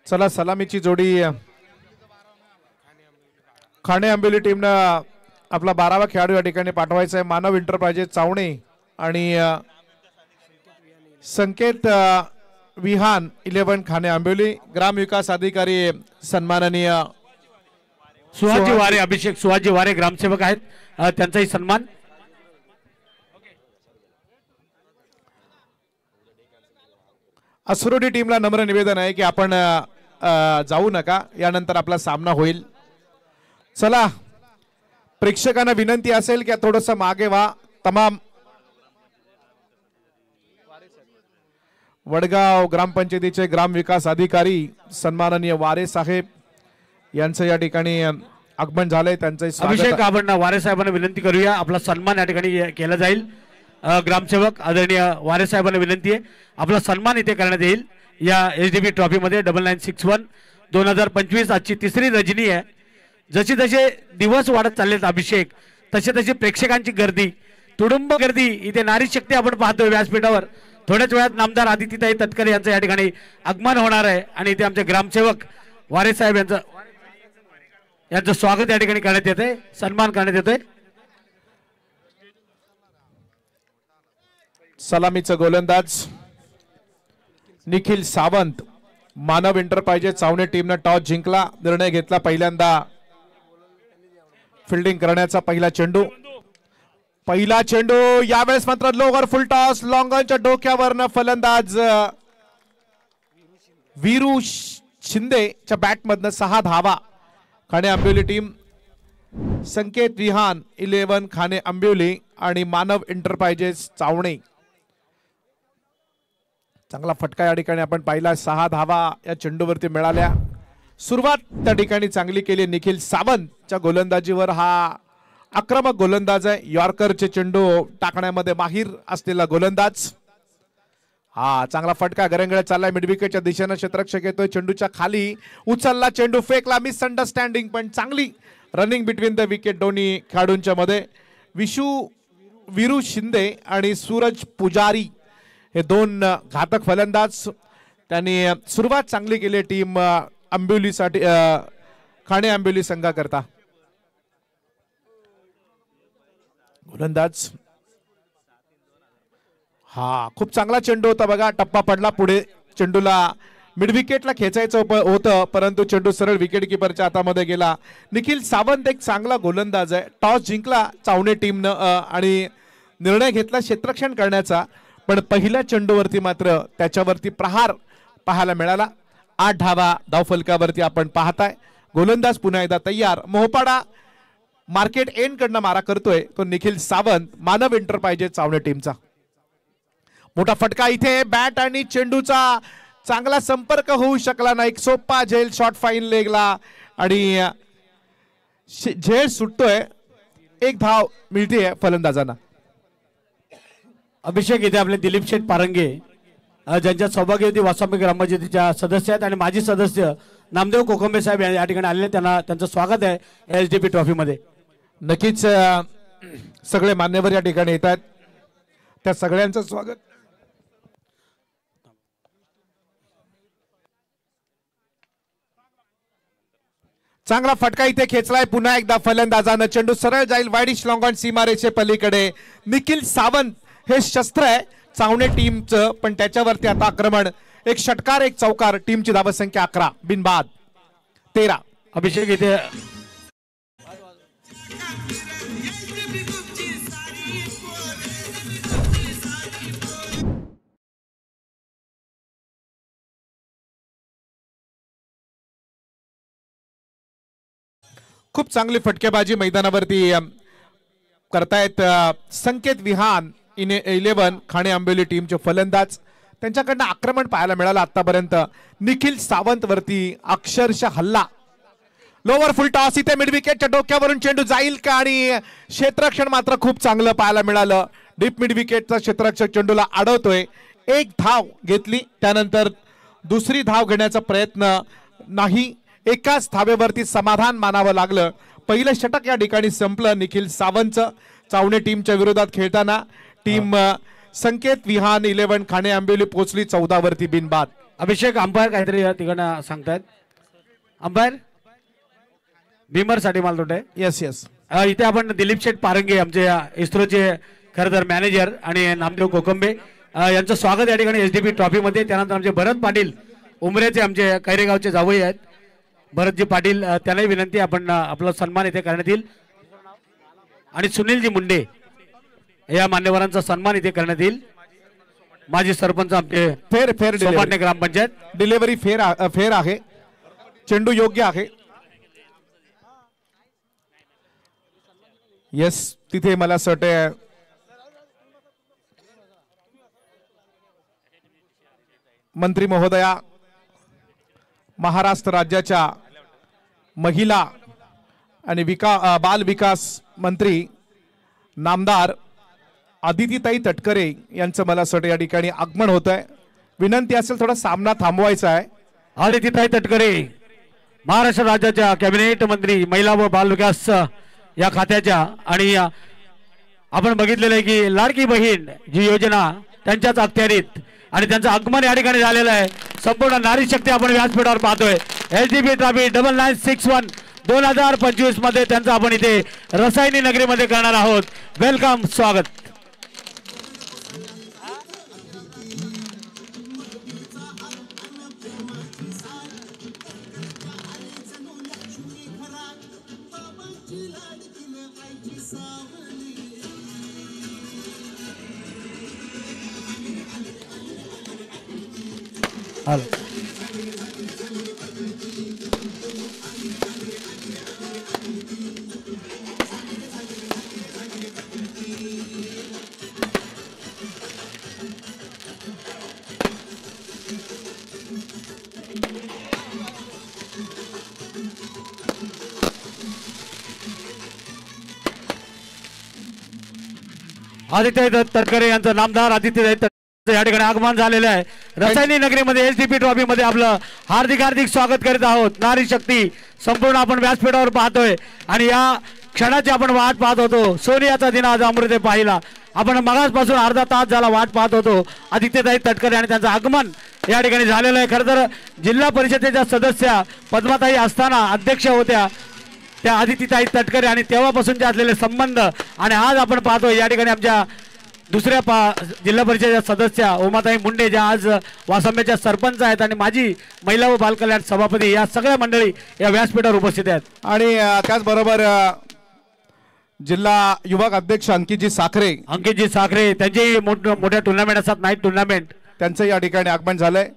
चला सलामीची जोडी खाणे आंबिवली टीमनं आपला 12वा खेळाडू या ठिकाणी पाठवायचा आहे। मानव एंटरप्राइजेस चावणे आणि संकेत विहान 11 खाणे आंबिवली। ग्रामविकास अधिकारी सन्माननीय सुहाजी वारे, अभिषेक सुहाजी वारे ग्रामसेवक आहेत, त्यांचाही सन्मान। असरोडी टीमला नम्र निवेदन आहे की आपण जाऊ नका, यानंतर आपला सामना होईल। चला प्रेक्षकांना विनंती असेल की थोडंसं मागे व्हा। तमाम वडगाव ग्रामपंचायतीचे ग्रामविकास अधिकारी सन्माननीय वारे साहेब यांचं या ठिकाणी आगमन झालंय, त्यांचं अभिषेक आपण वारे साहेबांना विनंती करूया, आपला सन्मान या ठिकाणी केला जाईल। ग्रामसेवक आदरणीय वारे साहेबांना विनंती आहे, आपला सन्मान इथे करण्यात येईल या एसडीबी ट्रॉफी मध्ये। 9961 2025 आजची तिसरी रजनी आहे। जसे जसे दिवस वाढत चाललेत अभिषेक, तसे तसे प्रेक्षकांची गर्दी, तुडुंब गर्दी इथे नारी शक्ती आपण पाहतोय व्यासपीठावर। थोड्याच वेळात नामदार आदित्यताई तटकरे यांचं या ठिकाणी आगमन होणार आहे आणि इथे आमचे ग्रामसेवक वारे साहेब यांचं स्वागत या ठिकाणी करण्यात येते, सन्मान करण्यात येतोय। सलामीचा गोलंदाज निखिल सावंत। मानव एंटरप्राइजेस चावणे टीमने टॉस जिंकला, निर्णय घेतला पहिल्यांदा फिल्डिंग करण्याचा। पहिला चेंडू यावेळेस मात्र लोअर फुल टॉस, लॉंगॉनच्या डोक्यावरनं फलंदाज वीरू शिंदेच्या बॅटमधनं 6 धावा। खाणे आंबिवली टीम संकेत विहान 11 खाणे आंबिवली आणि मानव एंटरप्राइजेस चावणे। चांगला फटका या ठिकाणी आपण पाहिला, 6 धावा या चेंडूवरती मिळाल्या। सुरुवात त्या ठिकाणी चांगली केली निखिल सावंतच्या गोलंदाजीवर। हा आक्रमक गोलंदाज आहे, यॉर्करचे चेंडू टाकण्यामध्ये माहिर असलेला गोलंदाज। हा चांगला फटका गरंगळ्यात चाललाय, मिडविकेटच्या दिशेने क्षेत्ररक्षक येतोय, चेंडूच्या खाली उचलला, चेंडू फेकला, मिसअंडरस्टँडिंग पण चांगली रनिंग बिटवीन द विकेट दोन्ही खेळाडूंच्या मध्ये। वीरू शिंदे आणि सूरज पुजारी हे 2 घातक फलंदाज, त्यांनी सुरुवात चांगली केली टीम आंबिवलीसाठी, खाणे आंबिवली संघाकरता। गोलंदाज हा खूप चांगला चेंडू होता बघा, टप्पा पडला, पुढे चेंडूला मिडविकेटला खेचायचं होतं परंतु चेंडू सरळ विकेट किपरच्या हातामध्ये गेला। निखिल सावंत एक चांगला गोलंदाज आहे, टॉस जिंकला चावणे टीमनं आणि निर्णय घेतला क्षेत्ररक्षण करण्याचा, पण पहिल्या चेंडूवरती मात्र त्याच्यावरती प्रहार पाहायला मिळाला। 8 धावा धावफलकावरती आपण पाहताय। गोलंदाज पुन्हा एकदा तयार, मोहपाडा मार्केट एंड कडनं मारा करतोय तो निखिल सावंत, मानव एंटरप्राइजेस चावणे टीमचा। मोठा फटका इथे, बॅट आणि चेंडूचा चांगला संपर्क होऊ शकला नाही, एक सोपा झेल शॉट फाईन लेगला आणि झेल सुटतोय, 1 धाव मिळते फलंदाजांना। अभिषेक इथे आपले दिलीप शेठ पारंगे ज्यांच्या सौभाग्यवती वासंबी ग्रामपंचायतीच्या सदस्य आहेत आणि माजी सदस्य नामदेव कोकंबे साहेब या ठिकाणी आलेले, त्यांचं स्वागत आहे एसडीपी ट्रॉफी मध्ये। नक्कीच सगळे मान्यवर या ठिकाणी येत आहेत, त्या सगळ्यांचं स्वागत। चांगला फटका इथे खेचलाय पुन्हा एकदा फलंदाजानं, चेंडू सरळ जाईल वाईडिश लॉंग ऑन सीमारेषे पलीकडे। निखिल सावंत हे शस्त्र आहे चावणे टीमचं, पण त्याच्यावरती आता आक्रमण, एक षटकार एक चौकार, टीमची धावसंख्या 11 बिनबाद 13। अभिषेक इथे खूप चांगली फटकेबाजी मैदानावरती करतायत संकेत विहान 11 खाणे आंबिवली टीमचे फलंदाज, त्यांच्याकडनं आक्रमण पाहायला मिळालं आतापर्यंत। निखिल सावंत वरती अक्षरशः हल्ला, लोअर फुल टॉस, इथे मिड विकेटच्या डोक्यावरून चेंडू जाईल का, आणि क्षेत्ररक्षण मात्र खूप चांगलं पाहायला मिळालं। डीप मिड विकेटचा क्षेत्ररक्षक चेंडूला अडवतोय, 1 धाव घेतली, त्यानंतर दुसरी धाव घेण्याचा प्रयत्न नाही, एकाच धावेवरती समाधान मानावं लागलं। पहिलं षटक या ठिकाणी संपलं निखिल सावंतचं चावणे टीमच्या विरोधात खेळताना। टीम संकेत विहान 11 खाणे आंबिवली पोहोचली 14 वरती बिनबाद. अभिषेक अंपायर काहीतरी तिकडनं सांगतायत. अंपायर भीमर साठी मालतोटे. Yes yes. इथे आपण दिलीप शेठ पारंगे आमचे इस्रोचे खरं तर मॅनेजर आणि नामदेव कोकंबे यांचं स्वागत या ठिकाणी एसडीपी ट्रॉफी मध्ये. त्यानंतर आमचे भरत पाटील उमरेचे आमचे कैरेगावचे जावई आहेत भरतजी पाटील, त्यांनाही विनंती आपण आपला सन्मान इथे करण्यात येईल. आणि सुनीलजी मुंडे या मान्यवरांचा सन्मान इथे करण्यात येईल. माजी सरपंच आमचे फेर सोमान्य ग्रामपंचायत. डिलिव्हरी फेर आहे. चेंडू योग्य आहे. येस तिथे मला असं वाटतं मंत्री महोदया, महाराष्ट्र राज्याच्या महिला आणि बाल विकास मंत्री नामदार आदितीताई तटकरे यांचं मला असं वाटतं या ठिकाणी आगमन होत आहे. विनंती असेल थोडा सामना थांबवायचा आहे. आदितीताई तटकरे महाराष्ट्र राज्याच्या कॅबिनेट मंत्री महिला व बाल विकास या खात्याच्या. आणि आपण बघितलेलं आहे की लाडकी बहीण जी योजना त्यांच्याच अखत्यारीत आणि त्यांचं आगमन या ठिकाणी झालेलं आहे. संपूर्ण नारी शक्ती आपण व्यासपीठावर पाहतोय. एसडीपी ट्रॉफी 9961 2025 मध्ये त्यांचं आपण इथे रसायनी नगरीमध्ये करणार आहोत. वेलकम, स्वागत. आदित्य तटकरे यांचं नामदार आदित्य या ठिकाणी आगमन झालेलं आहे. रसायनी नगरीमध्ये एसडीपी ट्रॉफी मध्ये आपलं हार्दिक हार्दिक स्वागत करीत आहोत. नारी शक्ती संपूर्ण आपण व्यासपीठावर पाहतोय आणि या क्षणाची आपण वाट पाहत होतो. सोनियाचा दिन आज अमृते पाहिला. आपण मगासपासून अर्धा तास झाला वाट पाहत होतो. आदित्यताई तटकरे आणि त्यांचं आगमन या ठिकाणी झालेलं आहे. खरं तर जिल्हा परिषदेच्या सदस्या पद्माताई असताना अध्यक्ष होत्या त्या आदित्यताई तटकरे आणि तेव्हापासूनचे असलेले संबंध. आणि आज आपण पाहतोय या ठिकाणी आमच्या दुसऱ्या जिल्हा परिषदेच्या सदस्या उमाताई मुंडे ज्या आज वासंब्याच्या सरपंच आहेत आणि माझी महिला व बालकल्याण सभापती या सगळ्या मंडळी या व्यासपीठावर उपस्थित आहेत. आणि त्याचबरोबर जिल्हा युवक अध्यक्ष अंकितजी साखरे त्यांची मोठ्या टुर्नामेंट असतात, नाईट टुर्नामेंट, त्यांचं या ठिकाणी आगमन झालंय.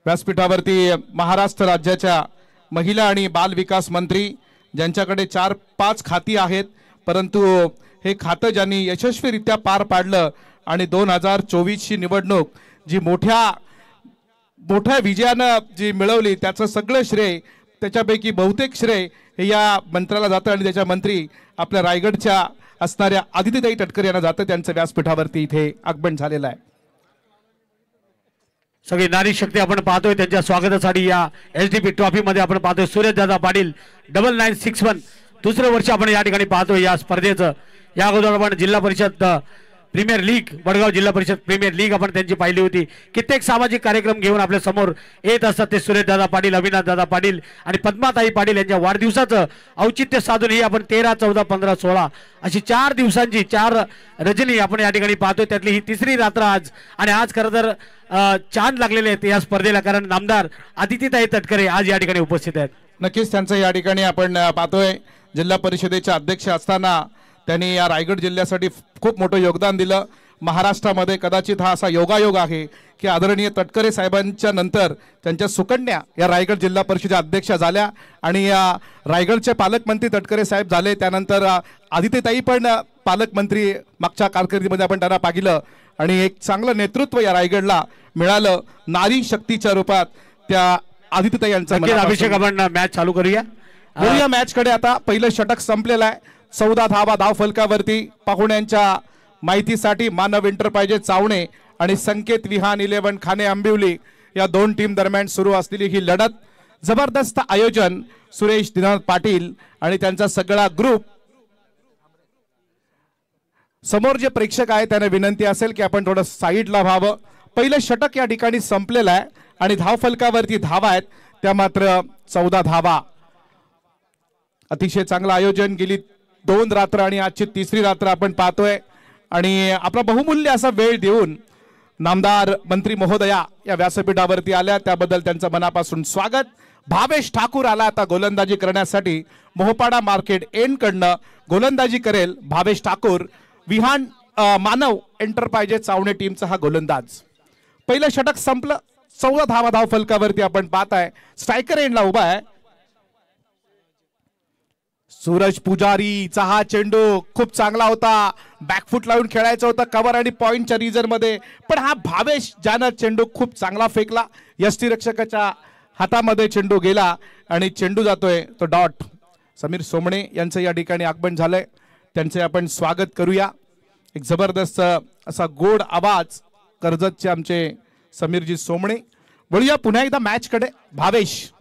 व्यासपीठावरती महाराष्ट्र राज्याच्या महिला आणि बाल विकास मंत्री ज्यांच्याकडे 4-5 खाती आहेत, परंतु हे खातं ज्यांनी यशस्वीरित्या पार पाडलं आणि 2024 ची निवडणूक जी मोठ्या विजयानं जी मिळवली त्याचं सगळं श्रेय, त्याच्यापैकी बहुतेक श्रेय हे या मंत्र्याला जातं आणि त्याच्या मंत्री आपल्या रायगडच्या असणाऱ्या आदितीताई तटकरे यांना जातं. त्यांचं व्यासपीठावरती इथे आगमन झालेलं आहे. सगळी नारी शक्ती आपण पाहतोय त्यांच्या स्वागतासाठी या एसडीपी ट्रॉफी मध्ये आपण पाहतोय. सूर्यदादा पाटील 9961 दुसरं वर्ष आपण या ठिकाणी पाहतोय या स्पर्धेचं. या अगोदर आपण जिल्हा परिषद प्रीमियर लीग, वडगाव जिल्हा परिषद प्रीमियर लीग आपण त्यांची पाहिली होती. कित्येक सामाजिक कार्यक्रम घेऊन आपल्या समोर येत असतात ते सूर्यदादा पाटील, अविनाश दादा पाटील आणि पद्माताई पाटील यांच्या वाढदिवसाचं औचित्य साधून ही आपण 13, 14, 15, 16 अशी 4 दिवसांची 4 रजनी आपण या ठिकाणी पाहतोय. त्यातली ही तिसरी रात्र आज. आणि आज खरं तर चांद लागलेले आहेत या स्पर्धेला, कारण नामदार आदितीताई तटकरे आज या ठिकाणी उपस्थित आहेत. नक्कीच त्यांचं या ठिकाणी आपण पाहतोय. जिल्हा परिषदेचे अध्यक्ष असताना त्यांनी या रायगड जिल्ह्यासाठी खूप मोठं योगदान दिलं. महाराष्ट्रामध्ये कदाचित हा असा योगायोग आहे की आदरणीय तटकरे साहेबांच्या नंतर त्यांच्या सुकन्या या रायगड जिल्हा परिषदेच्या अध्यक्षा झाल्या आणि या रायगडचे पालकमंत्री तटकरे साहेब झाले. त्यानंतर आदित्यताई पण पालकमंत्री मागच्या कारकिर्दीमध्ये आपण त्यांना पाहिलं आणि एक चांगलं नेतृत्व या रायगडला मिळालं नारी शक्तीच्या रूपात त्या आदित्यताई यांचा. अभिषेक आपण मॅच चालू करूया. मॅचकडे आता पहिलं षटक संपलेलं आहे. 14 धावा धाव फलकावरती. पाहुण्यांच्या माहितीसाठी मानव एंटरप्राइजेस चावणे आणि संकेत विहान 11 खाणे आंबिवली या 2 टीम दरम्यान सुरू असलेली ही लढत. जबरदस्त आयोजन सुरेश दीनानाथ पाटील आणि त्यांचा सगळा ग्रुप. समोर जे प्रेक्षक आहे त्यांना विनंती असेल की आपण थोडं साईडला व्हावं. पहिलं षटक या ठिकाणी संपलेलं आहे आणि धावफलकावरती धावा आहेत त्या मात्र 14 धावा. अतिशय चांगलं आयोजन, गेली 2 रात्र आणि आजची 3री रात्र आपण पाहतोय आणि आपला बहुमूल्य असा वेळ देऊन नामदार मंत्री महोदया या व्यासपीठावरती आल्या त्याबद्दल त्यांचं मनापासून स्वागत. भावेश ठाकूर आला आता गोलंदाजी करण्यासाठी. मोहपाडा मार्केट एंड कडनं गोलंदाजी करेल भावेश ठाकूर. विहान मानव एंटरप्राइजेस चावणे टीमचा हा गोलंदाज. पहिलं षटक संपलं, 14 धावा धावफलकावरती आपण पाहताय. स्ट्रायकर एंडला उभा आहे सूरज पुजारीचा हा चेंडू खूप चांगला होता, बॅकफूट लावून खेळायचं होतं कव्हर आणि पॉइंटच्या रिजन मध्ये, पण हा भावेश ज्यानं चेंडू खूप चांगला फेकला. यष्टीरक्षकाच्या हातामध्ये चेंडू गेला आणि चेंडू जातोय तो डॉट. समीर सोमणे यांचं या ठिकाणी आगमन झालंय, त्यांचे आपण स्वागत करूया. एक जबरदस्त असा गोड आवाज कर्जतचे आमचे समीरजी सोमणे. वळूया पुन्हा एकदा मॅच कडे. भावेश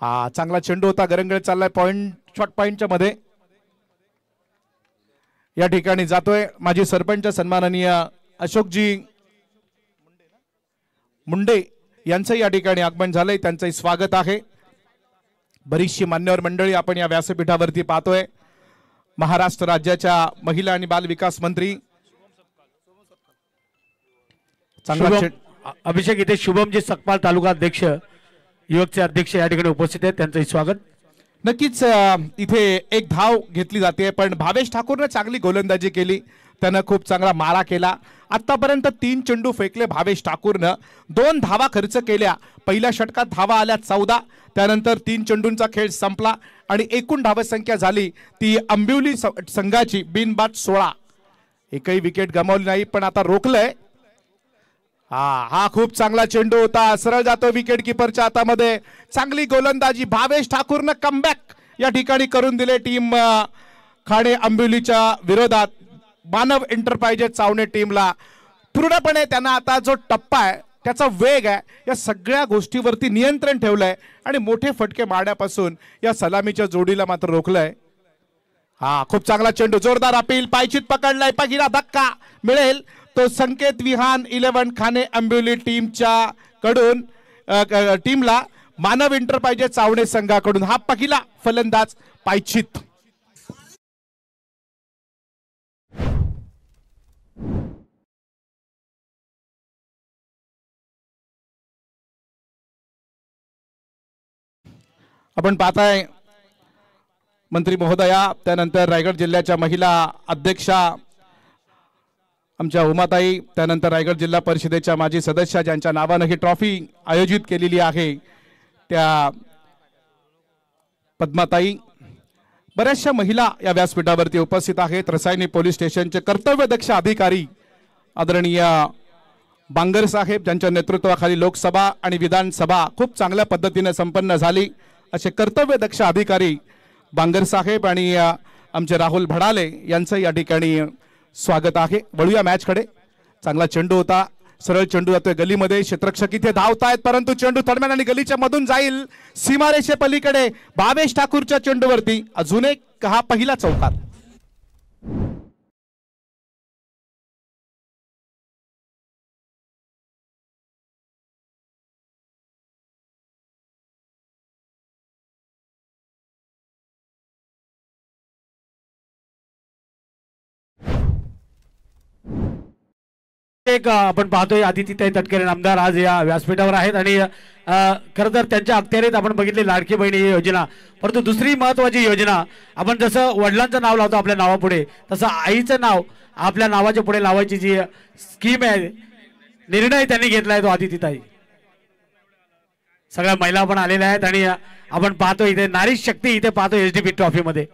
हा चांगला चेंडू होता, गरंगळ चाललाय पॉइंट शॉर्ट पॉइंटच्या मध्ये. या ठिकाणी जातोय माजी सरपंच सन्माननीय अशोकजी मुंडे यांचं या ठिकाणी आगमन झालंय, त्यांचंही स्वागत आहे. बरीचशी मान्यवर मंडळी आपण या व्यासपीठावरती पाहतोय. महाराष्ट्र राज्याच्या महिला आणि बाल विकास मंत्री अभिषेक इथे शुभमजी सकपाल तालुका अध्यक्ष युवकचे अध्यक्ष या ठिकाणी उपस्थित आहेत, त्यांचंही स्वागत. नक्कीच इथे एक धाव घेतली जाते, पण भावेश ठाकूरने चांगली गोलंदाजी केली, त्यानं खूप चांगला मारा केला. आतापर्यंत 3 चेंडू फेकले भावेश ठाकूरनं, 2 धावा खर्च केल्या. पहिल्या षटकात धावा आल्या 14, त्यानंतर 3 चेंडूंचा खेळ संपला आणि एकूण धावसंख्या झाली ती अंबिवली संघाची बिनबाद 16. एकही विकेट गमावली नाही, पण आता रोखलंय. हा खूप चांगला चेंडू होता, सरळ जातो विकेट किपरच्या हातामध्ये. चांगली गोलंदाजी भावेश ठाकूरनं कमबॅक या ठिकाणी करून दिले टीम खाणे अंबिवलीच्या विरोधात. मानव एंटरप्राइजेस चावणे टीमला पूर्णपणे त्यांना आता जो टप्पा आहे त्याचा वेग आहे या सगळ्या गोष्टीवरती नियंत्रण ठेवलंय आणि मोठे फटके मारण्यापासून या सलामीच्या जोडीला मात्र रोखलंय. खूप चांगला चेंडू, जोरदार अपील, पायचीत पकडलाय, पहिला धक्का मिळेल तो संकेत विहान 11 खाणे अंबिवली टीमच्या कडून टीमला मानव एंटरप्राइजेस चावणे संघाकडून. हा पहिला फलंदाज पायचीत. आपण पाहताय मंत्री महोदया, त्यानंतर रायगड जिल्ह्याच्या महिला अध्यक्षा आमच्या उमाताई, त्यानंतर रायगड जिल्हा परिषदेच्या माजी सदस्य ज्यांच्या नावानं ही ट्रॉफी आयोजित केलेली आहे त्या पद्माताई. बऱ्याचशा महिला या व्यासपीठावरती उपस्थित आहेत. रसायनी पोलीस स्टेशनचे कर्तव्यदक्ष अधिकारी आदरणीय बांगर साहेब, ज्यांच्या नेतृत्वाखाली लोकसभा आणि विधानसभा खूप चांगल्या पद्धतीने संपन्न झाली, असे कर्तव्यदक्ष अधिकारी बांगर साहेब आणि आमचे राहुल भडाले यांचं या ठिकाणी स्वागत आहे. वळूया मॅच कडे. चांगला चेंडू होता, सरळ चेंडू जातोय गलीमध्ये. क्षेत्ररक्षक इथे धावतायत, परंतु चेंडू दरम्यान आणि गलीच्या मधून जाईल सीमारेषे पलीकडे. भावेश ठाकूरच्या चेंडूवरती अजून एक हा पहिला चौकार. एक आपण पाहतोय आदितीताई तटकरे नामदार आज या व्यासपीठावर आहेत आणि खरं तर त्यांच्या अखत्यारीत आपण बघितली लाडकी बहिणी ही योजना. परंतु दुसरी महत्वाची योजना, आपण जसं वडिलांचं नाव लावतो आपल्या नावापुढे, तसं आईचं नाव आपल्या नावाच्या पुढे लावायची जी स्कीम आहे, निर्णय त्यांनी घेतलाय तो आदितीताई. सगळ्या महिला पण आलेल्या आहेत आणि आपण पाहतो इथे नारी शक्ती इथे पाहतो एसडीपी ट्रॉफी मध्ये.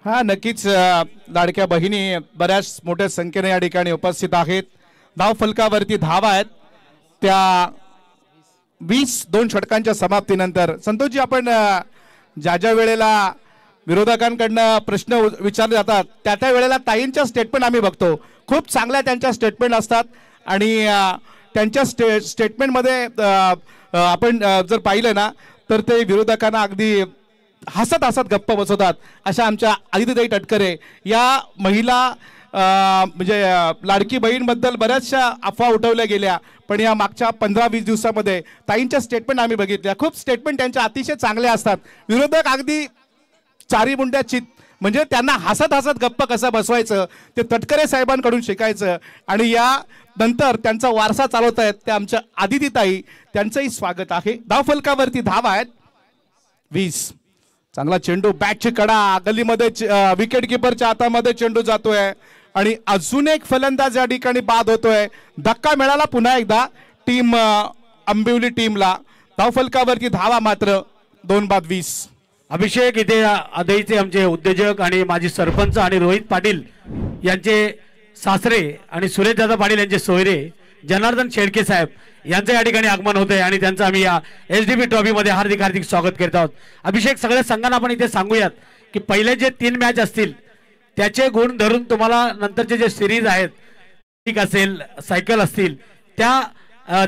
नक्कीच लाडक्या बहिणी बऱ्याच मोठ्या संख्येने या ठिकाणी उपस्थित आहेत. धाव फलकावरती धावा आहेत त्या 20 षटकांच्या समाप्तीनंतर. संतोषजी, आपण ज्या वेळेला विरोधकांकडनं प्रश्न विचारले जातात त्या वेळेला ताईंच्या स्टेटमेंट आम्ही बघतो, खूप चांगल्या त्यांच्या स्टेटमेंट असतात आणि त्यांच्या स्टेटमेंटमध्ये आपण जर पाहिलं ना तर ते विरोधकांना अगदी हसत हसत गप्प बसवतात. अशा आमच्या आदितीताई तटकरे या महिला म्हणजे लाडकी बहीणबद्दल बऱ्याचशा अफवा उठवल्या गेल्या, पण या मागच्या 15-20 दिवसामध्ये ताईंच्या स्टेटमेंट आम्ही बघितल्या. खूप स्टेटमेंट त्यांच्या अतिशय चांगले असतात. विरोधक अगदी चारी मुंड्या चित, म्हणजे त्यांना हसत हसत गप्प कसं बसवायचं ते तटकरे साहेबांकडून शिकायचं. आणि या नंतर त्यांचा वारसा चालवत आहेत ते आमच्या आदितीताई, त्यांचंही स्वागत आहे. धावफलकावरती धावा आहेत 20. चांगला चेंडू, बॅटची कडा गल्लीमध्ये, विकेट किपरच्या हातामध्ये चेंडू जातोय आणि अजून एक फलंदाज या ठिकाणी बाद होतोय. धक्का मिळाला पुन्हा एकदा टीम आंबिवली टीमला. धावफलकावरती धावा मात्र 2 बाद 20. अभिषेक इथे आदईचे आमचे उद्योजक आणि माजी सरपंच आणि रोहित पाटील यांचे सासरे आणि सुरेशदादा पाटील यांचे सोयरे जनार्दन शेळके साहेब यांचं या ठिकाणी आगमन होत आहे आणि त्यांचं आम्ही या एसडीपी ट्रॉफीमध्ये हार्दिक हार्दिक स्वागत करत आहोत. अभिषेक, सगळ्या संघांना आपण इथे सांगूयात की पहिले जे 3 मॅच असतील त्याचे गुण धरून तुम्हाला नंतरचे जे सिरीज आहेत, ठीक असेल, सायकल असतील,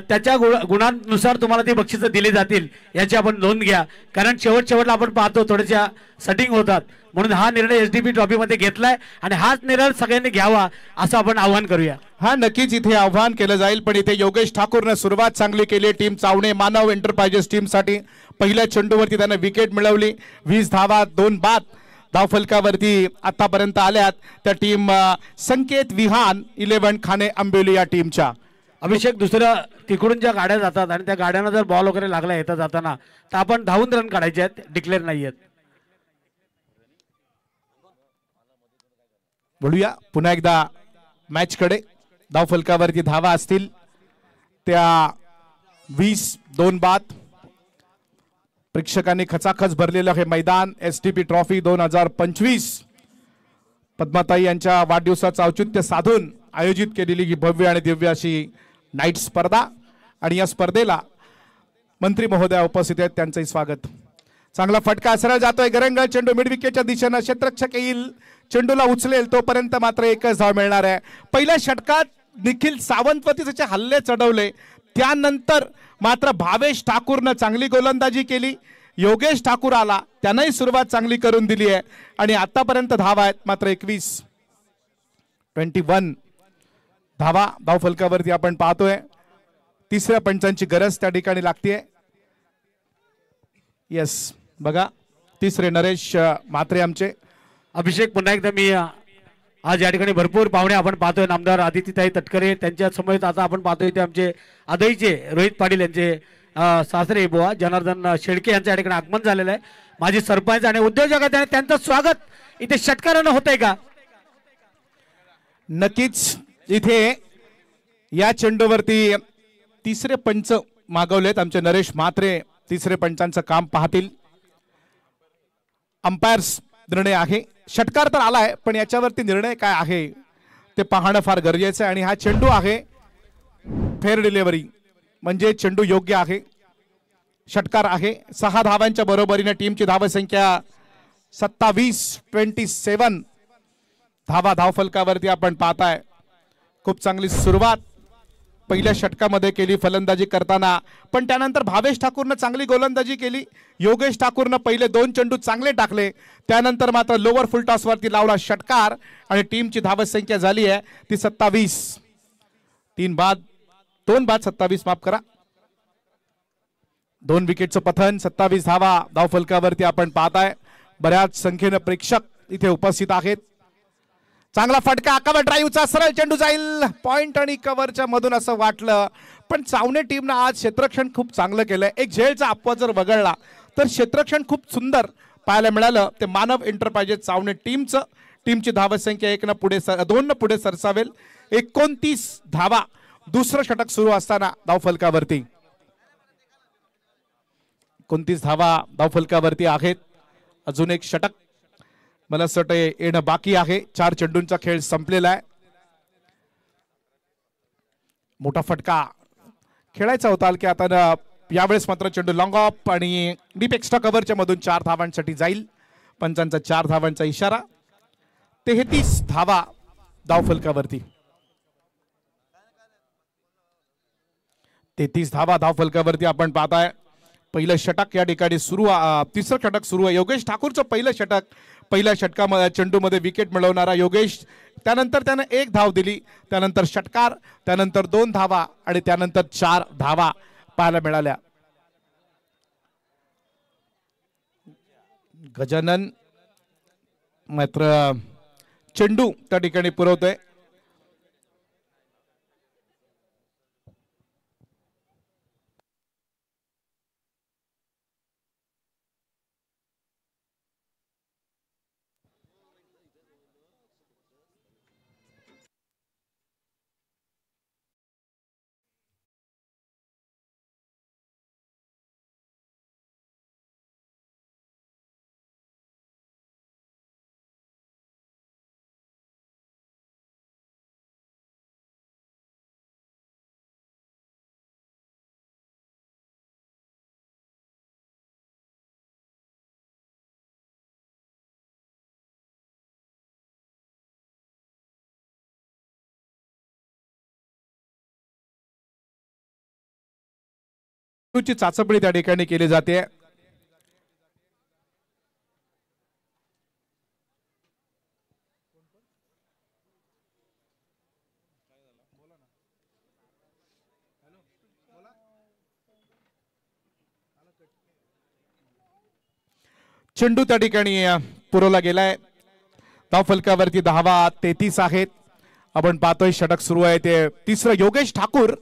त्याच्या गुणांनुसार तुम्हाला ती बक्षिसं दिली जातील याची आपण नोंद घ्या. कारण शेवटला आपण पाहतो थोड्याशा सेटिंग होतात, म्हणून हा निर्णय एसडीपी ट्रॉफीमध्ये घेतलाय आणि हाच निर्णय सगळ्यांनी घ्यावा असं आपण आवाहन करूया. हा, नक्कीच इथे आव्हान केलं जाईल. पण इथे योगेश ठाकूरने सुरुवात चांगली केली. टीम चावणे मानव एंटरप्राइजेस टीमसाठी पहिल्या चेंडूवरती त्याने विकेट मिळवली. 20 धावा 2 बाद. धावफलकावरती आतापर्यंत आल्यात त्या टीम संकेत विहान 11 खाने आंबिवली या टीमच्या. अभिषेक, दुसरं तिकडून ज्या गाड्या जातात आणि त्या गाड्यांना जर बॉल वगैरे लागला येता जाताना तर आपण धावून रन काढायचे आहेत, डिक्लेअर नाही आहेत. बोलूया पुन्हा एकदा मॅचकडे. धावफलकावरती धावा असतील त्या 20 2 बाद. प्रेक्षकांनी खचाखच भरलेलं हे मैदान एसटीपी ट्रॉफी 2025 पद्माताई यांच्या वाढदिवसाचं औचित्य साधून आयोजित केलेली ही भव्य आणि दिव्य अशी नाईट स्पर्धा. आणि या स्पर्धेला मंत्री महोदया उपस्थित आहेत, त्यांचंही स्वागत. चांगला फटका सरळ जातोय, गरंगळ चेंडू मिड विकेटच्या दिशेनं. क्षेत्ररक्षक येईल, चेंडूला उचलेल, तोपर्यंत मात्र एकच धाव मिळणार आहे. पहिल्या षटकात निखिल सावंतवरती त्याचे हल्ले चढवले, त्यानंतर मात्र भावेश ठाकूरनं चांगली गोलंदाजी केली. योगेश ठाकूर आला, त्यानंही सुरुवात चांगली करून दिली आहे आणि आतापर्यंत धावा आहेत मात्र 21 धावा. धावफलकावरती आपण पाहतोय तिसऱ्या पंचांची गरज त्या ठिकाणी लागतेय. येस, बघा तिसरे नरेश म्हात्रे आमचे. अभिषेक, पुन्हा एकदा मी आज या ठिकाणी भरपूर पाहुणे आपण पाहतोय. नामदार आदितीताई तटकरे त्यांच्या समवेत आता आपण पाहतोय ते आमचे आदईचे रोहित पाटील यांचे सासरे बुवा जनार्दन शेळके यांच्या या ठिकाणी आगमन झालेलं आहे. माजी सरपंच आणि उद्योजक आहेत आणि त्यांचं स्वागत इथे षटकारानं होतंय का? नक्कीच. इथे या चेंडूवरती तिसरे पंच मागवलेत आमचे नरेश म्हात्रे. तिसरे पंचांचं काम पाहतील. अंपायर्स निर्णय आहे. षटकार तर आलाय, पण याच्यावरती निर्णय काय आहे ते पाहणं फार गरजेचं आहे. आणि हा चेंडू आहे फेअर डिलिव्हरी, म्हणजे चेंडू योग्य आहे. षटकार आहे. 6 धावांच्या बरोबरीने टीमची धावसंख्या 27-27 धावा धावफलकावरती आपण पाहताय. खूप चांगली सुरुवात पहिल्या षटकामध्ये केली फलंदाजी करताना, पण त्यानंतर भावेश ठाकूरनं चांगली गोलंदाजी केली. योगेश ठाकूरनं पहिले 2 चेंडू चांगले टाकले, त्यानंतर मात्र लोअर फुल टॉसवरती लावला षटकार आणि टीमची धावसंख्या झाली आहे ती 27. 2 बाद 27, माफ करा. 2 विकेटचं पतन, 27 धावा धावफलकावरती आपण पाहताय. बऱ्याच संख्येनं प्रेक्षक इथे उपस्थित आहेत. चांगला फटका, कव्हर ड्राईव्हचा सरळ चेंडू जाईल पॉइंट आणि कव्हरच्या मधून असं वाटलं, पण चावणे टीमनं आज क्षेत्ररक्षण खूप चांगलं केलंय. एक झेलचा अपवाद जर वगळला तर क्षेत्ररक्षण खूप सुंदर पाहायला मिळालं. ते मानव एंटरप्राइजेस चावणे टीमची धावसंख्या 2 न पुढे सरसावेल. 29 धावा दुसरं षटक सुरू असताना धावफलकावरती 29 धावा धावफलकावरती आहेत. अजून एक षटक मला असं वाटतं येणं बाकी आहे. 4 चेंडूंचा खेळ संपलेला आहे. मोठा फटका खेळायचा होता की आता यावेळेस मात्र चेंडू लॉंग ऑफ आणि डीप एक्स्ट्रा कव्हरच्या मधून 4 धावांसाठी जाईल. पंचांचा 4 धावांचा इशारा. 33 धावा धावफलकावरती. 33 धावा धावफलकावरती आपण पाहताय. पहिलं षटक या ठिकाणी सुरू, तिसरं षटक सुरू आहे. योगेश ठाकूरचं पहिलं षटक पहिल्या षटकामध्ये चेंडूमध्ये विकेट मिळवणारा योगेश, त्यानंतर त्यानं 1 धाव दिली, त्यानंतर षटकार, त्यानंतर 2 धावा आणि त्यानंतर 4 धावा पाहायला मिळाल्या. गजानन मात्र चेंडू त्या ठिकाणी पुरवतोय. ची चाचपणी त्या ठिकाणी केली जाते. चेंडू त्या ठिकाणी पुरवला गेलाय. धाव फलकावरती धावा 33 आहेत. आपण पाहतोय षटक सुरू आहे ते तिसरं. योगेश ठाकूर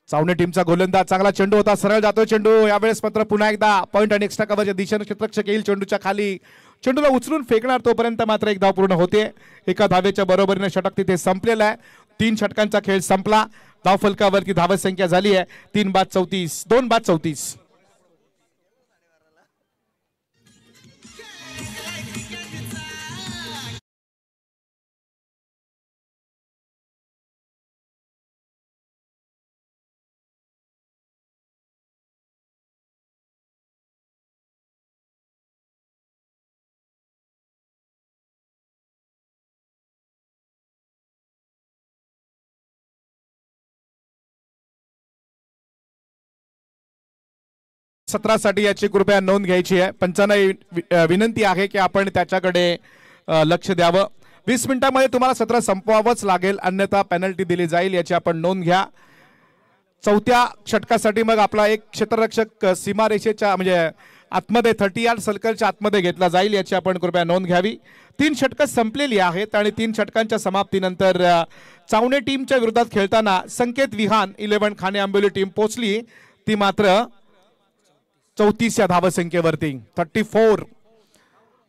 चावणे टीमचा गोलंदाज, चांगला चेंडू होता, सरळ जातोय चेंडू. यावेळेस मात्र पुन्हा एकदा पॉइंट आणि एक्स्ट्रा कव्हरच्या दिशेने क्षेत्ररक्षक येईल चेंडूच्या खाली, चेंडूला उचलून फेकणार, तोपर्यंत मात्र 1 धाव पूर्ण होते. एका धावेच्या बरोबरीने षटक तिथे संपलेला आहे. 3 षटकांचा खेळ संपला. धाव फलकावरती धावसंख्या झाली आहे 3 बाद 34, 2 बाद 34. सत्रासाठी याची कृपया नोंद घ्यायची आहे. पंचांना विनंती आहे की आपण त्याच्याकडे लक्ष द्यावं. 20 मिनिटांमध्ये तुम्हाला सत्र संपवावंच लागेल, अन्यथा पेनल्टी दिली जाईल, याची आपण नोंद घ्या. चौथ्या षटकासाठी मग आपला एक क्षेत्ररक्षक सीमारेषेच्या म्हणजे आतमध्ये 30 यार्ड सर्कलच्या आतमध्ये घेतला जाईल, याची आपण कृपया नोंद घ्यावी. 3 षटकं संपलेली आहेत आणि 3 षटकांच्या समाप्तीनंतर चावणे टीमच्या विरोधात खेळताना संकेत विहान 11 खाने आंबोली टीम पोहोचली. ती मात्र 34 या धावसंख्येवरती 34.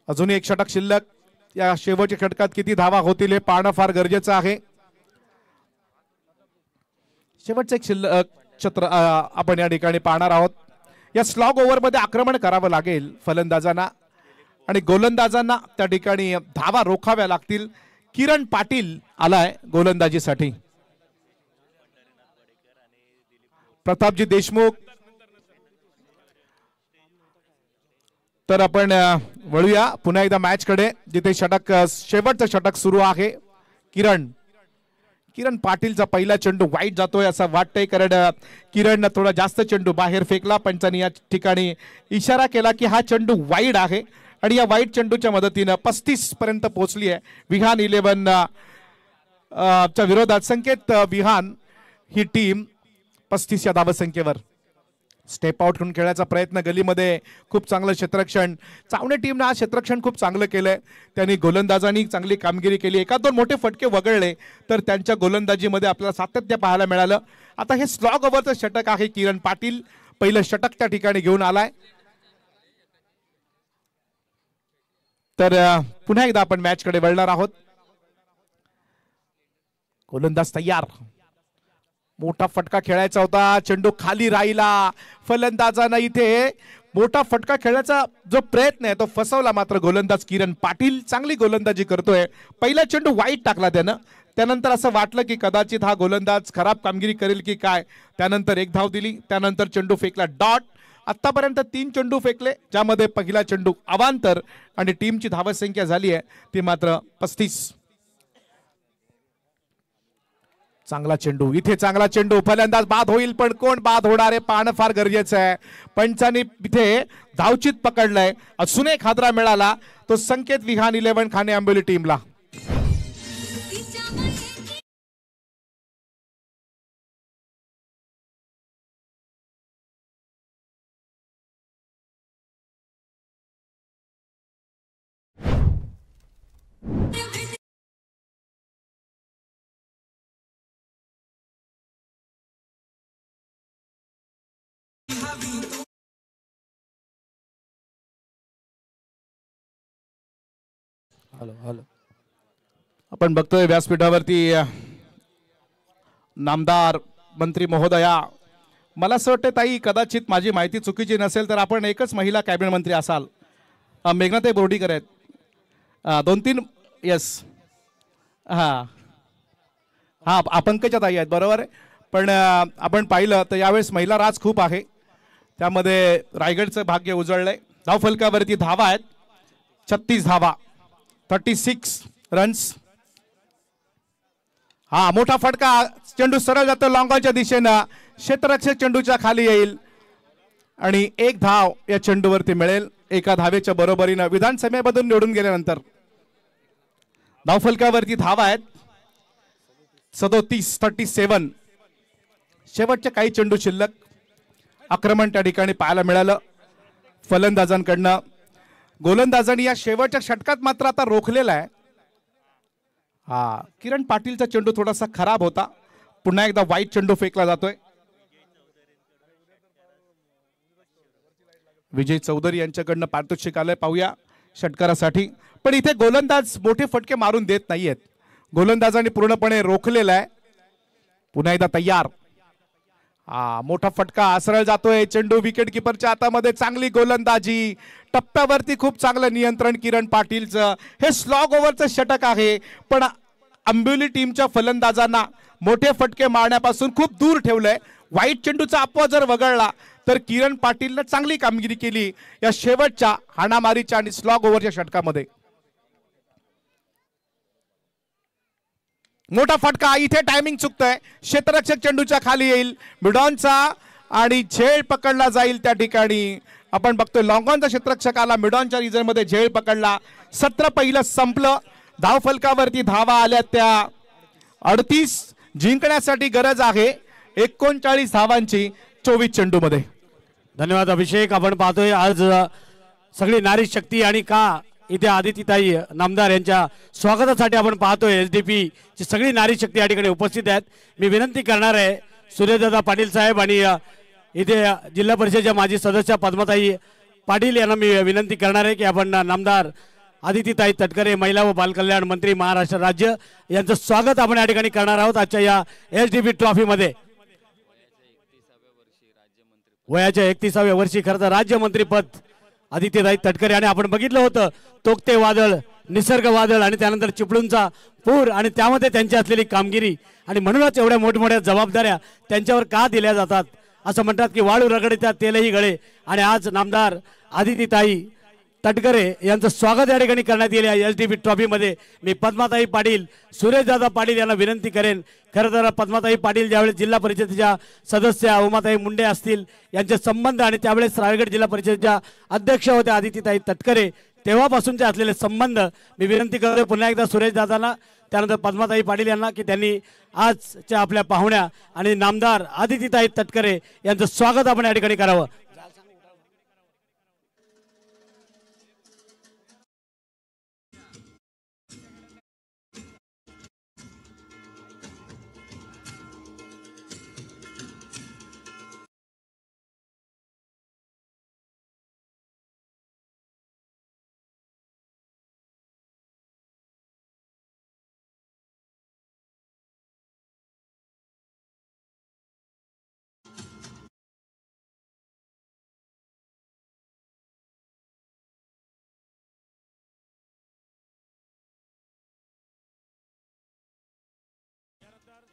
अजून एक षटक शिल्लक. या शेवटच्या षटकात किती धावा होतील हे पाहणं फार गरजेचं आहे. शेवटचं एक शिल्लक छत्र आपण या ठिकाणी पाहणार आहोत. या स्लॉग ओव्हरमध्ये आक्रमण करावं लागेल फलंदाजांना आणि गोलंदाजांना त्या ठिकाणी धावा रोखाव्या लागतील. किरण पाटील आलाय गोलंदाजीसाठी. प्रतापजी देशमुख. तर आपण वळूया पुन्हा एकदा मॅच कडे, जिथे षटक शेवटचं षटक सुरू आहे. किरण पाटीलचा पहिला चेंडू वाईट जातोय असं वाटतंय, कारण किरण थोडा जास्त चेंडू बाहेर फेकला. पंचांनी या ठिकाणी इशारा केला की हा चेंडू वाईड आहे आणि या वाईट चेंडूच्या मदतीनं 35 पर्यंत पोहोचली आहे विहान 11 च्या विरोधात. संकेत विहान ही टीम 35 या धावसंख्येवर. स्टेप आउट करून खेळायचा प्रयत्न गलीमध्ये, खूप चांगलं क्षेत्ररक्षण. चावणे टीमनं आज क्षेत्ररक्षण खूप चांगलं केलंय. त्यांनी गोलंदाजांनी चांगली कामगिरी केली. 1-2 मोठे फटके वगळले तर त्यांच्या गोलंदाजीमध्ये आपल्याला सातत्य पाहायला मिळालं. आता हे स्लॉग ओव्हरचं षटक आहे. किरण पाटील पहिलं षटक त्या ठिकाणी घेऊन आलाय. तर पुन्हा एकदा आपण मॅच कडे वळणार आहोत. गोलंदाज तयार. मोठा फटका खेळायचा होता, चेंडू खाली राहिला. फलंदाजांना इथे मोठा फटका खेळण्याचा जो प्रयत्न आहे तो फसवला. मात्र गोलंदाज किरण पाटील चांगली गोलंदाजी करतोय. पहिला चेंडू वाईट टाकला त्यानं. त्यानंतर असं वाटलं की कदाचित हा गोलंदाज खराब कामगिरी करेल की काय. त्यानंतर 1 धाव दिली. त्यानंतर चेंडू फेकला डॉट. आतापर्यंत 3 चेंडू फेकले, ज्यामध्ये पहिला चेंडू अवांतर आणि टीमची धावसंख्या झाली आहे ती मात्र 35. चांगला चेंडू, इथे चांगला चेंडू, फलंदाज बाद होईल पण कोण बाद होणार आहे पाहणं फार गरजेचं आहे. पंचांनी इथे धावचित पकडलंय, अजून एक हादरा मिळाला तो संकेत विहान 11 खाणे आंबोली टीमला. आपण बघतोय व्यासपीठावरती नामदार मंत्री महोदया. मला असं वाटतं ताई, कदाचित माझी माहिती चुकीची नसेल तर आपण एकच महिला कॅबिनेट मंत्री असाल. मेघनाताई बोर्डीकर आहेत. 2-3 यस, हां हां पंकजा ताई आहेत, बरोबर आहे. पण आपण पाहिलं तर यावेळेस महिला राज खूप आहे, त्यामध्ये रायगडचं भाग्य उजळलंय. धावफलकावरती धावा आहेत 36 धावा, 36 रन्स. हा मोठा फटका, चेंडू सरळ जातो लॉंगॉनच्या दिशेनं, क्षेत्ररक्षक चेंडूच्या खाली येईल आणि 1 धाव या चेंडूवरती मिळेल. एका धावेच्या बरोबरीनं विधानसभेमधून निवडून गेल्यानंतर. धावफलकावरती धावा आहेत 37. शेवटचे काही चेंडू शिल्लक. आक्रमण त्या ठिकाणी पाहायला मिळालं फलंदाजांकडनं. गोलंदाजांनी या शेवटच्या षटकात मात्र आता रोखलेला आहे. हा किरण पाटीलचा चेंडू थोडासा खराब होता, पुन्हा एकदा वाईट चेंडू फेकला जातोय. विजय चौधरी यांच्याकडनं पारितोषिक आलंय, पाहूया षटकारासाठी. पण इथे गोलंदाज मोठे फटके मारून देत नाहीयेत, गोलंदाजांनी पूर्णपणे रोखलेला आहे. पुन्हा एकदा तयार. हा मोठा फटका सरळ जातोय, चेंडू विकेट किपरच्या हातामध्ये. चांगली गोलंदाजी, टप्प्यावरती खूप चांगलं नियंत्रण किरण पाटीलचं. हे स्लॉग ओव्हरचं षटक आहे, पण आंबोली टीमच्या फलंदाजांना मोठे फटके मारण्यापासून खूप दूर ठेवलंय. वाईट चेंडूचा अपवाद जर वगळला तर किरण पाटीलनं चांगली कामगिरी केली या शेवटच्या हाणामारीच्या आणि स्लॉग ओव्हरच्या षटकामध्ये. मोठा फटका, इथे टायमिंग चुकतोय, क्षेत्ररक्षक चेंडूच्या खाली येईल. मिडॉनचा आणि झेल पकडला जाईल त्या ठिकाणी. आपण बघतोय लॉंगॉनचा क्षेत्ररक्षकाला मिडॉनच्या रिझन मध्ये झेल पकडला. सत्र पहिलं संपलं. धावफलकावरती धावा आल्या त्या 38. जिंकण्यासाठी गरज आहे 39 धावांची 24 चेंडू मध्ये. धन्यवाद अभिषेक. आपण पाहतोय आज सगळी नारी शक्ती आणि का इथे आदितीताई नामदार यांच्या स्वागतासाठी आपण पाहतोय एसडीपी ची सगळी नारी शक्ती या ठिकाणी उपस्थित आहेत. मी विनंती करणार आहे सूर्यदादा पाटील साहेब आणि इथे जिल्हा परिषदेच्या माजी सदस्य पद्मताई पाटील यांना मी विनंती करणार आहे की आपण नामदार आदितीताई तटकरे महिला व बालकल्याण मंत्री महाराष्ट्र राज्य यांचं स्वागत आपण या ठिकाणी करणार आहोत आजच्या या एसडीपी ट्रॉफी मध्ये. वयाच्या 31व्या वर्षी खरं तर राज्यमंत्रीपद आदित्यताई तटकरे. आणि आपण बघितलं होतं तोक्ते वादळ, निसर्ग वादळ आणि त्यानंतर चिपळूणचा पूर आणि त्यामध्ये त्यांची असलेली कामगिरी आणि म्हणूनच एवढ्या मोठमोठ्या जबाबदाऱ्या त्यांच्यावर का दिल्या जातात. असं म्हणतात की वाळू रगडीतात तेलही गळे. आणि आज नामदार आदितीताई तटकरे यांचं स्वागत या ठिकाणी करण्यात येईल या एसडीपी ट्रॉफी मध्ये. मी पद्माताई पाटील, सुरेशदादा पाटील यांना विनंती करेन. खरं तर पद्माताई पाटील ज्यावेळेस जिल्हा परिषदेच्या सदस्य उमाताई मुंडे असतील यांचे संबंध आणि त्यावेळेस रायगड जिल्हा परिषदेच्या अध्यक्ष होत्या आदितीताई तटकरे, तेव्हापासूनचे असलेले संबंध मी विनंती करतोय पुन्हा एकदा सुरेशदादांना, त्यानंतर पद्माताई पाटील यांना की त्यांनी आजच्या आपल्या पाहुण्या आणि नामदार आदितीताई तटकरे यांचं स्वागत आपण या ठिकाणी करावं.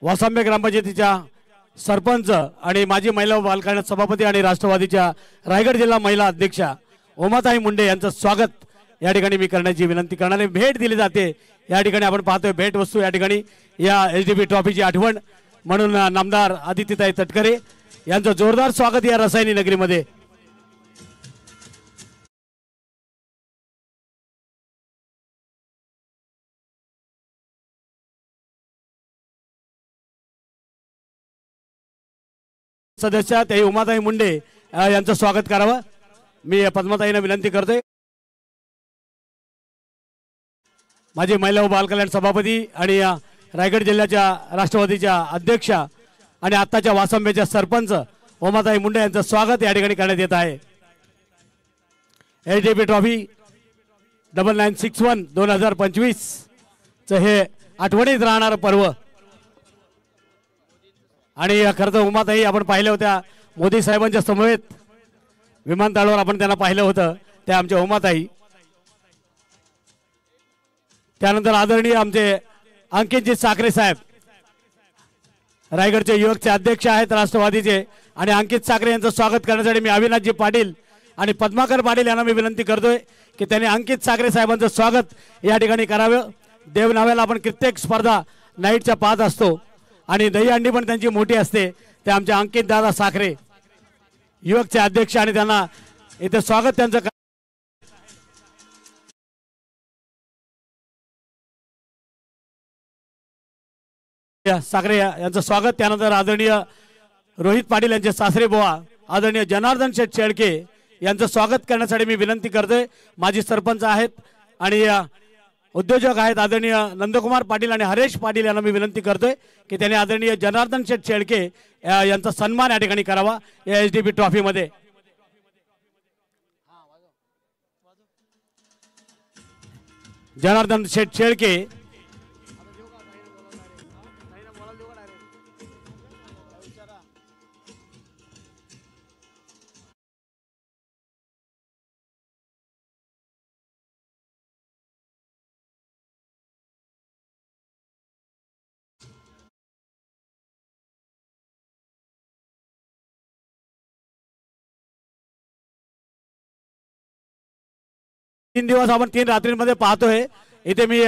वासांबे ग्रामपंचायतीच्या सरपंच आणि माजी महिला व बालकल्याण सभापती आणि राष्ट्रवादीच्या रायगड जिल्हा महिला अध्यक्षा उमाताई मुंडे यांचं स्वागत या ठिकाणी मी करण्याची विनंती करणारे. भेट दिली जाते या ठिकाणी आपण पाहतोय भेट वस्तू या ठिकाणी या एसडीपी ट्रॉफीची आठवण म्हणून नामदार आदित्यताई तटकरे यांचं जोरदार स्वागत या रसायनी नगरीमध्ये. सदस्य ते उमाताई मुंडे यांचं स्वागत करावं मी पद्माताईंना विनंती करतोय. माझे महिला व बालकल्याण सभापती आणि रायगड जिल्ह्याच्या राष्ट्रवादीच्या अध्यक्षा आणि आत्ताच्या वासंब्याच्या सरपंच उमाताई मुंडे यांचं स्वागत या ठिकाणी करण्यात येत आहे. एचडीपी ट्रॉफी 9961 2025 चं हे आठवणीत राहणारं पर्व. आणि खरं तर उमाताई आपण पाहिल्या होत्या मोदी साहेबांच्या समवेत विमानतळावर आपण त्यांना पाहिलं होतं त्या आमच्या उमाताई. त्यानंतर आदरणीय आमचे अंकितजी साखरे साहेब रायगडचे युवकचे अध्यक्ष आहेत राष्ट्रवादीचे आणि अंकित साखरे यांचं स्वागत करण्यासाठी मी अविनाशजी पाटील आणि पद्माकर पाटील यांना मी विनंती करतोय की त्यांनी अंकित साखरे साहेबांचं स्वागत या ठिकाणी करावं. देवनाव्याला आपण कित्येक स्पर्धा नाईटच्या पाहत असतो आणि दहीहंडी पण त्यांची मोठी असते. ते आमचे अंकित दादा साखरे युवकचे अध्यक्ष आणि त्यांना इथे स्वागत त्यांचं साखरे यांचं स्वागत. त्यानंतर आदरणीय रोहित पाटील यांचे सासरे बुवा आदरणीय जनार्दन शेठ शेळके यांचं स्वागत करण्यासाठी मी विनंती करतोय. माजी सरपंच आहेत आणि उद्योजक आहेत आदरणीय नंदकुमार पाटील आणि हरेश पाटील यांना मी विनंती करतोय की त्यांनी आदरणीय जनार्दन शेठ शेळके यांचा सन्मान या ठिकाणी करावा या एचडीपी ट्रॉफीमध्ये. जनार्दन शेठ शेळके तीन दिवस आपण 3 रात्रींमध्ये पाहतोय. इथे मी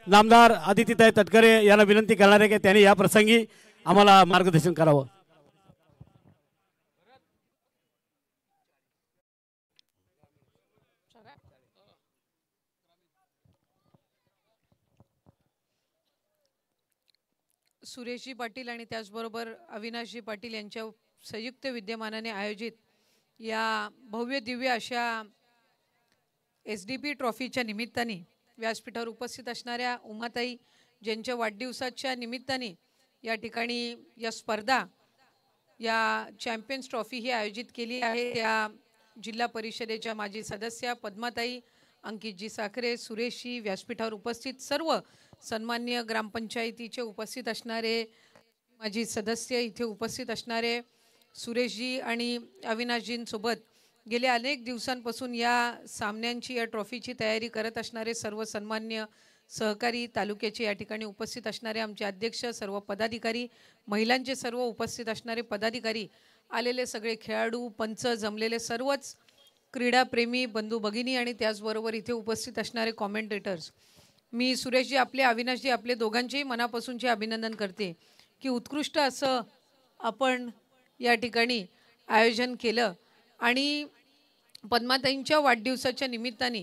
नामदार आदित्यताई तटकरे यांना विनंती करणार आहे की त्यांनी या प्रसंगी आम्हाला मार्गदर्शन करावं. सुरेशजी पाटील आणि त्याचबरोबर अविनाशजी पाटील यांच्या संयुक्त विद्यमानाने आयोजित या भव्य दिव्य अशा एसडीपी ट्रॉफीच्या निमित्ताने व्यासपीठावर उपस्थित असणाऱ्या उमाताई ज्यांच्या वाढदिवसाच्या निमित्ताने या ठिकाणी या स्पर्धा या चॅम्पियन्स ट्रॉफी ही आयोजित केली आहे. या जिल्हा परिषदेच्या माजी सदस्य पद्माताई, अंकितजी साखरे, सुरेशजी, व्यासपीठावर उपस्थित सर्व सन्माननीय ग्रामपंचायतीचे उपस्थित असणारे माजी सदस्य, इथे उपस्थित असणारे सुरेशजी आणि अविनाशजींसोबत गेल्या अनेक दिवसांपासून या सामन्यांची या ट्रॉफीची तयारी करत असणारे सर्व सन्मान्य सहकारी, तालुक्याचे या ठिकाणी उपस्थित असणारे आमचे अध्यक्ष, सर्व पदाधिकारी, महिलांचे सर्व उपस्थित असणारे पदाधिकारी, आलेले सगळे खेळाडू, पंच, जमलेले सर्वच क्रीडाप्रेमी बंधू भगिनी आणि त्याचबरोबर इथे उपस्थित असणारे कॉमेंटेटर्स. मी सुरेशजी आपले, अविनाशजी आपले दोघांचेही मनापासूनचे अभिनंदन करते की उत्कृष्ट असं आपण या ठिकाणी आयोजन केलं आणि पद्माताईंच्या वाढदिवसाच्या निमित्ताने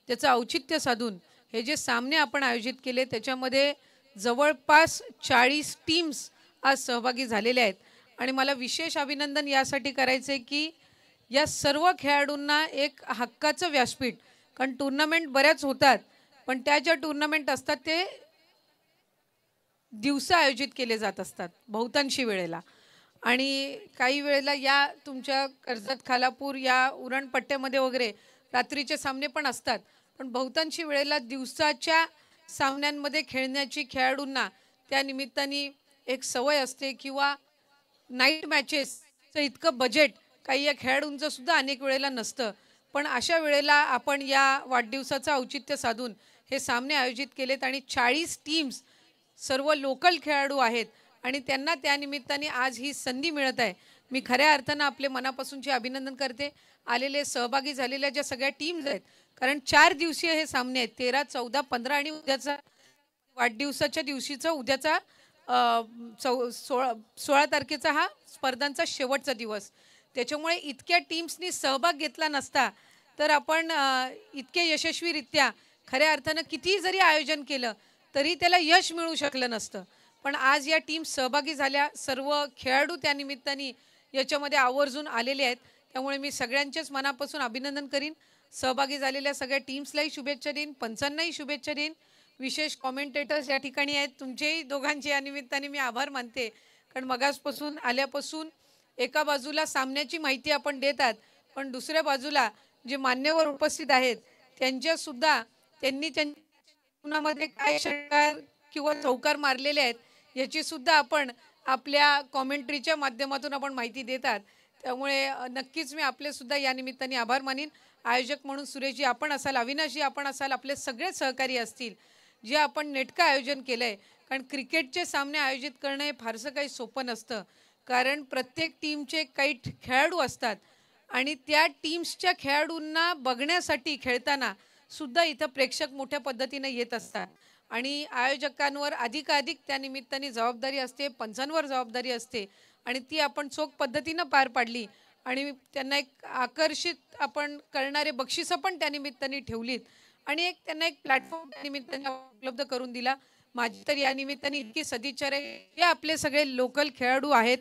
त्याचं औचित्य साधून हे जे सामने आपण आयोजित केले त्याच्यामध्ये जवळपास 40 टीम्स आज सहभागी झालेल्या आहेत. आणि मला विशेष अभिनंदन यासाठी करायचं आहे की या सर्व खेळाडूंना एक हक्काचं व्यासपीठ, कारण टुर्नामेंट बऱ्याच होतात पण त्या ज्या टुर्नामेंट असतात ते दिवसा आयोजित केले जात असतात बहुतांशी वेळेला, आणि काही वेळेला या तुमच्या कर्जत, खालापूर या उरणपट्ट्यामध्ये वगैरे रात्रीचे सामने पण असतात, पण बहुतांशी वेळेला दिवसाच्या सामन्यांमध्ये खेळण्याची खेळाडूंना त्या निमित्ताने एक सवय असते किंवा नाईट मॅचेसचं इतकं बजेट काही या खेळाडूंचं सुद्धा अनेक वेळेला नसतं. पण अशा वेळेला आपण या वाढदिवसाचं औचित्य साधून हे सामने आयोजित केलेत आणि 40 टीम्स सर्व लोकल खेळाडू आहेत आणि त्यांना त्या निमित्ताने आज ही संधी मिळत आहे. मी खऱ्या अर्थानं आपले मनापासूनचे अभिनंदन करते. आलेले सहभागी झालेल्या ज्या सगळ्या टीम्स आहेत, कारण 4 दिवसीय हे सामने आहेत, 13, 14, 15 आणि उद्याचा वाढदिवसाच्या दिवशीचा उद्याचा 16 तारखेचा हा स्पर्धांचा शेवटचा दिवस, त्याच्यामुळे इतक्या टीम्सनी सहभाग घेतला नसता तर आपण इतके यशस्वीरित्या खऱ्या अर्थानं कितीही जरी आयोजन केलं तरी त्याला यश मिळू शकलं नसतं. पण आज या टीम सहभागी झाल्या, सर्व खेळाडू त्या निमित्ताने याच्यामध्ये आवर्जून आलेले आहेत. त्यामुळे मी सगळ्यांचेच मनापासून अभिनंदन करीन. सहभागी झालेल्या सगळ्या टीम्सलाही शुभेच्छा देईन, पंचांनाही शुभेच्छा देईन. विशेष कॉमेंटेटर्स या ठिकाणी आहेत, तुमचेही दोघांचे या निमित्ताने मी आभार मानते. कारण मगासपासून आल्यापासून एका बाजूला सामन्याची माहिती आपण देतात, पण दुसऱ्या बाजूला जे मान्यवर उपस्थित आहेत त्यांनी त्यांच्यामध्ये काय षटकार किंवा चौकार मारलेले आहेत याची सुद्धा आपण आपल्या कॉमेंट्रीच्या माध्यमातून आपण माहिती देतात. त्यामुळे नक्कीच मी आपले सुद्धा या निमित्ताने आभार मानीन. आयोजक म्हणून सुरेशजी आपण असाल, अविनाशजी आपण असाल, आपले सगळे सहकारी असतील जे आपण नेटकं आयोजन केलं आहे. कारण क्रिकेटचे सामने आयोजित करणं हे फारसं काही सोपं नसतं, कारण प्रत्येक टीमचे काही खेळाडू असतात आणि त्या टीम्सच्या खेळाडूंना बघण्यासाठी खेळताना सुद्धा इथं प्रेक्षक मोठ्या पद्धतीने येत असतात आणि आयोजकांवर अधिकाधिक त्या निमित्ताने जबाबदारी असते, पंचांवर जबाबदारी असते आणि ती आपण चोख पद्धतीनं पार पाडली आणि त्यांना एक आकर्षित आपण करणारे बक्षिसं पण त्या निमित्ताने ठेवलीत आणि त्यांना एक प्लॅटफॉर्म त्या निमित्ताने उपलब्ध करून दिला. माझी तर या निमित्ताने इतकी सदिच्छा आहे. हे आपले सगळे लोकल खेळाडू आहेत,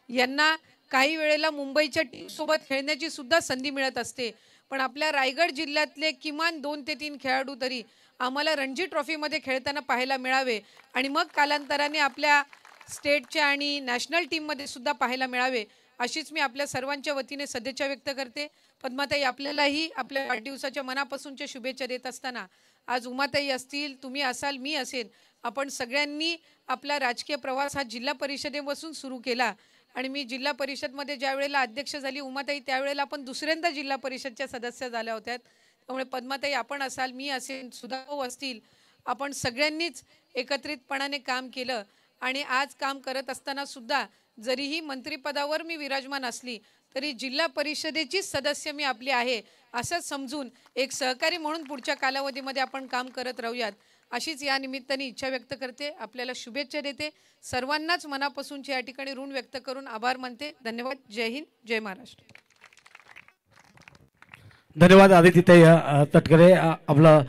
यांना काही वेळेला मुंबईच्या टीमसोबत खेळण्याची सुद्धा संधी मिळत असते, पण आपल्या रायगड जिल्ह्यातले किमान 2 ते 3 खेळाडू तरी आम्हाला रणजी ट्रॉफीमध्ये खेळताना पाहायला मिळावे आणि मग कालांतराने आपल्या स्टेटच्या आणि नॅशनल टीममध्ये सुद्धा पाहायला मिळावे, अशीच मी आपल्या सर्वांच्या वतीने सदिच्छा व्यक्त करते. पद्माताई, आपल्यालाही आपल्या वाढदिवसाच्या मनापासूनच्या शुभेच्छा देत असताना आज उमाताई असतील, तुम्ही असाल, मी असेल, आपण सगळ्यांनी आपला राजकीय प्रवास हा जिल्हा परिषदेपासून सुरू केला आणि मी जिल्हा परिषदमध्ये ज्या वेळेला अध्यक्ष झाली उमाताई, त्यावेळेला आपण दुसऱ्यांदा जिल्हा परिषदच्या सदस्य झाल्या होत्या. त्यामुळे पद्माताई आपण असाल, मी असेल, सुधाभाऊ असतील, आपण सगळ्यांनीच एकत्रितपणाने काम केलं आणि आज काम करत असताना सुद्धा जरीही मंत्रिपदावर मी विराजमान असली तरी जिल्हा परिषदेची सदस्य मी आपली आहे असं समजून एक सहकारी म्हणून पुढच्या कालावधीमध्ये आपण काम करत राहूयात, अशीच या निमित्ताने इच्छा व्यक्त करते. आपल्याला शुभेच्छा देते. सर्वांनाच मनापासूनच्या या ठिकाणी ऋण व्यक्त करून आभार मानते. धन्यवाद. जय हिंद, जय महाराष्ट्र. धन्यवाद आदितीताई तटकरे. आपलं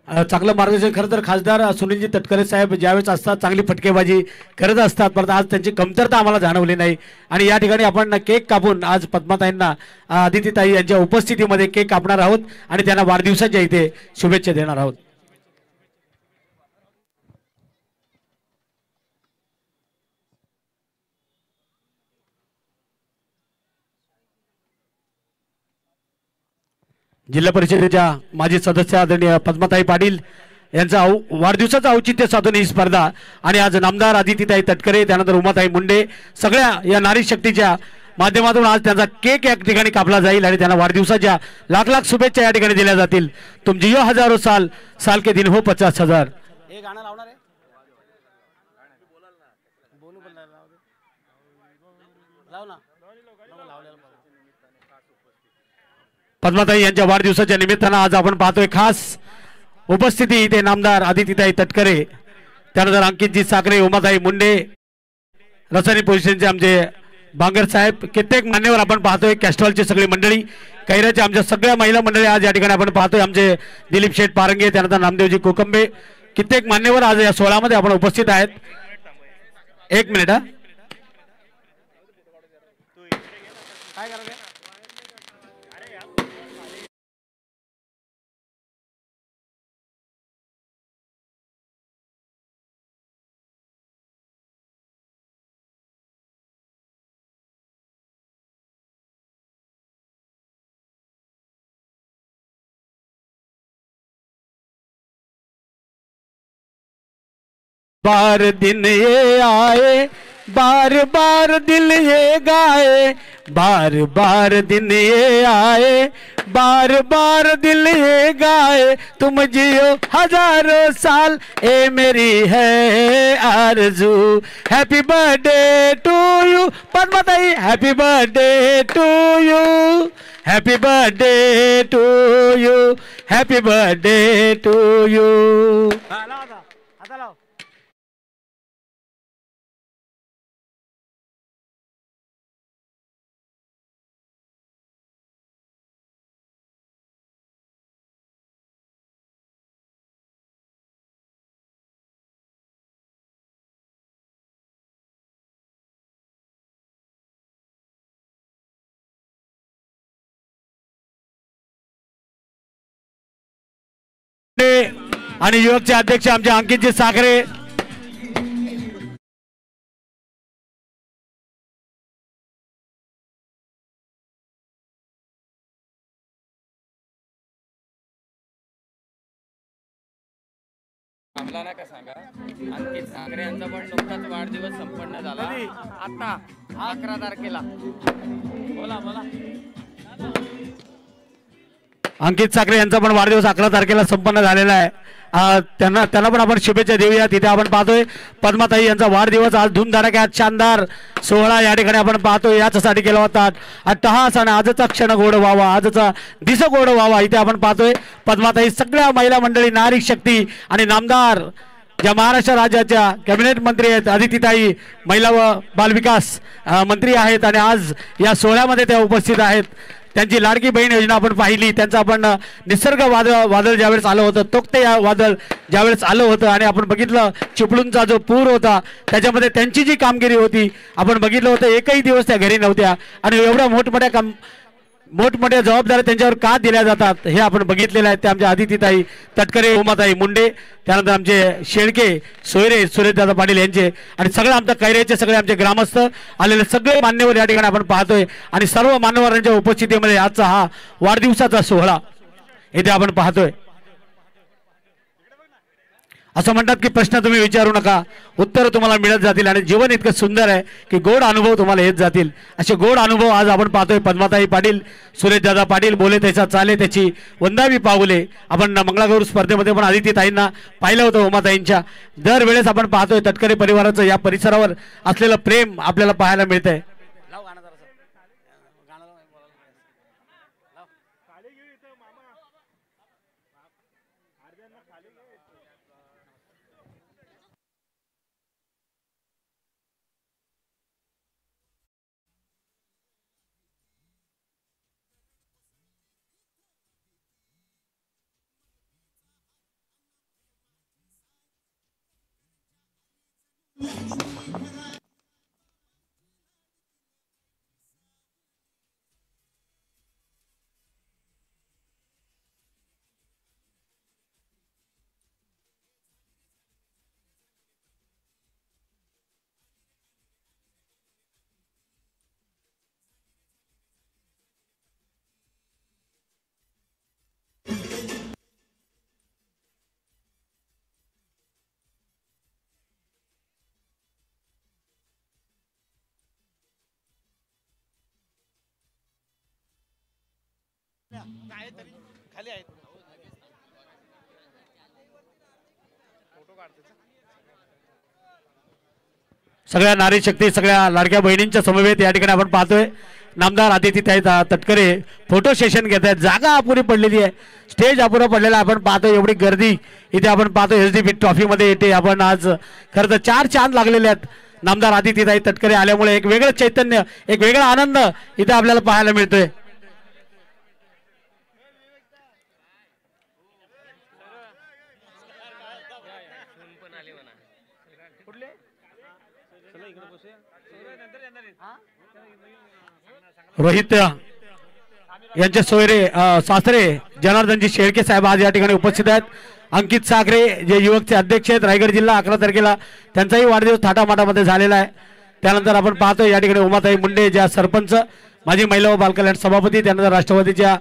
चांगलं मार्गदर्शन. खरं तर खासदार सुनीलजी तटकरे साहेब ज्यावेळेस असतात चांगली फटकेबाजी करत असतात, परंतु आज त्यांची कमतरता आम्हाला जाणवली नाही आणि या ठिकाणी आपण केक कापून आज पद्माताईंना आदितीताई यांच्या उपस्थितीमध्ये केक कापणार आहोत आणि त्यांना वाढदिवसाच्या इथे शुभेच्छा देणार आहोत. जिल्हा परिषदेच्या माजी सदस्य आदरणीय पद्माताई पाटील यांचा वाढदिवसाचं औचित्य साधून ही स्पर्धा आणि आज नामदार आदितीताई तटकरे, त्यानंतर उमाताई मुंडे, सगळ्या या नारी शक्तीच्या माध्यमातून आज त्यांचा केक या ठिकाणी कापला जाईल आणि त्यांना वाढदिवसाच्या लाख लाख शुभेच्छा या ठिकाणी दिल्या जातील. तुम जियो हजारो साल, साल के दिन हो 50,000. हे गाणं लावणार आहे, लाव ना. पद्माताई यांच्या वाढदिवसाच्या निमित्तानं आज आपण पाहतोय खास उपस्थिती इथे नामदार आदितीताई तटकरे, त्यानंतर अंकितजी साखरे, उमाताई मुंडे, रसायनी पोझिशनचे आमचे बांगर साहेब, कित्येक मान्यवर आपण पाहतोय, कॅस्ट्रॉलची सगळी मंडळी, कैऱ्याच्या आमच्या सगळ्या महिला मंडळी आज या ठिकाणी आपण पाहतोय, आमचे दिलीप शेठ पारंगे, त्यानंतर नामदेवजी कोकंबे, कित्येक मान्यवर आज या सोहळ्यामध्ये आपण उपस्थित आहेत. एक मिनिट हा. बार दिन ये आए, बार बार दिल ये गाए, बार बार दिन ये आए, बार बार दिल ये गाए, तुम जियो हजारों साल, ए मेरी है आरज़ू. Happy birthday to you Padmatai, happy birthday to you, happy birthday to you, happy birthday to you. आणि युवकचे अध्यक्ष आमचे अंकितजी साखरे. आपला ना का सांगा अंकित साखरे यांचा पण नुकताच वाढदिवस संपन्न झाला आता 11 तारखेला. बोला बोला. अंकित साखरे यांचा पण वाढदिवस 11 तारखेला संपन्न झालेला आहे. त्यांना पण आपण शुभेच्छा देऊया. तिथे आपण पाहतोय पद्माताई यांचा वाढदिवस आज धूमधडाक्यात शानदार सोहळा या ठिकाणी आपण पाहतोय. याच्यासाठी केला होता अट्टहास आणि आजचा क्षण गोड व्हावा, आजचा दिस गोड व्हावा. इथे आपण पाहतोय पद्माताई सगळ्या महिला मंडळी, नारी शक्ती आणि नामदार ज्या महाराष्ट्र राज्याच्या कॅबिनेट मंत्री आहेत अदितीताई, महिला व बालविकास मंत्री आहेत आणि आज या सोहळ्यामध्ये त्या उपस्थित आहेत. त्यांची लाडकी बहीण योजना आपण पाहिली. त्यांचं आपण निसर्ग वादळ ज्यावेळेस आलं होतं, तोक्ते या वादळ ज्यावेळेस आलं होतं आणि आपण बघितलं चिपळूणचा जो पूर होता त्याच्यामध्ये त्यांची जी कामगिरी होती आपण बघितलं होतं. एकही दिवस त्या घरी नव्हत्या आणि एवढ्या मोठमोठ्या जबाबदाऱ्या त्यांच्यावर का दिल्या जातात हे आपण बघितलेलं आहे. ते आमच्या अदितीताई तटकरे, उमाताई मुंडे, त्यानंतर आमचे शेळके, सोयरे, सुरेशदादा पाटील यांचे आणि सगळे आमच्या कैऱ्याचे सगळे आमचे ग्रामस्थ आलेले सगळे मान्यवर या ठिकाणी आपण पाहतोय. आणि सर्व मान्यवरांच्या उपस्थितीमध्ये आजचा हा वाढदिवसाचा सोहळा इथे आपण पाहतोय. असं म्हणतात की प्रश्न तुम्ही विचारू नका, उत्तर तुम्हाला मिळत जातील आणि जीवन इतकं सुंदर आहे की गोड अनुभव तुम्हाला येत जातील. असे गोड अनुभव आज आपण पाहतोय. पद्माताई पाटील, सुरेशदादा पाटील, बोले त्याचा चाले त्याची वंदावी पाऊले. आपण मंगळागौर स्पर्धेमध्ये पण अदितीताईंना पाहिलं होतं, उमाताईंच्या. दरवेळेस आपण पाहतोय तटकरे परिवाराचं या परिसरावर असलेलं प्रेम आपल्याला पाहायला मिळतंय. सगळ्या नारी शक्ती, सगळ्या लाडक्या बहिणींच्या समवेत या ठिकाणी आपण पाहतोय नामदार अदितीताई तटकरे फोटो सेशन घेत आहेत. जागा अपुरी पडलेली आहे, स्टेज अपुरा पडलेला आपण पाहतोय. एवढी गर्दी इथे आपण पाहतोय एसडीपी ट्रॉफी मध्ये. इथे आपण आज खरं तर 4 चांद लागलेले आहेत. नामदार अदितीताई तटकरे आल्यामुळे एक वेगळं चैतन्य, एक वेगळा आनंद इथे आपल्याला पाहायला मिळतोय. रोहित यांचे सोयरे सासरे जनार्दनजी शेळके साहेब आज या ठिकाणी उपस्थित आहेत. अंकित साखरे जे युवकचे अध्यक्ष आहेत रायगड जिल्हा, 11 तारखेला त्यांचाही वाढदिवस थाटामाटामध्ये झालेला आहे. त्यानंतर आपण पाहतोय या ठिकाणी उमाताई मुंडे ज्या सरपंच, माजी महिला व बालकल्याण सभापती, त्यानंतर राष्ट्रवादीच्या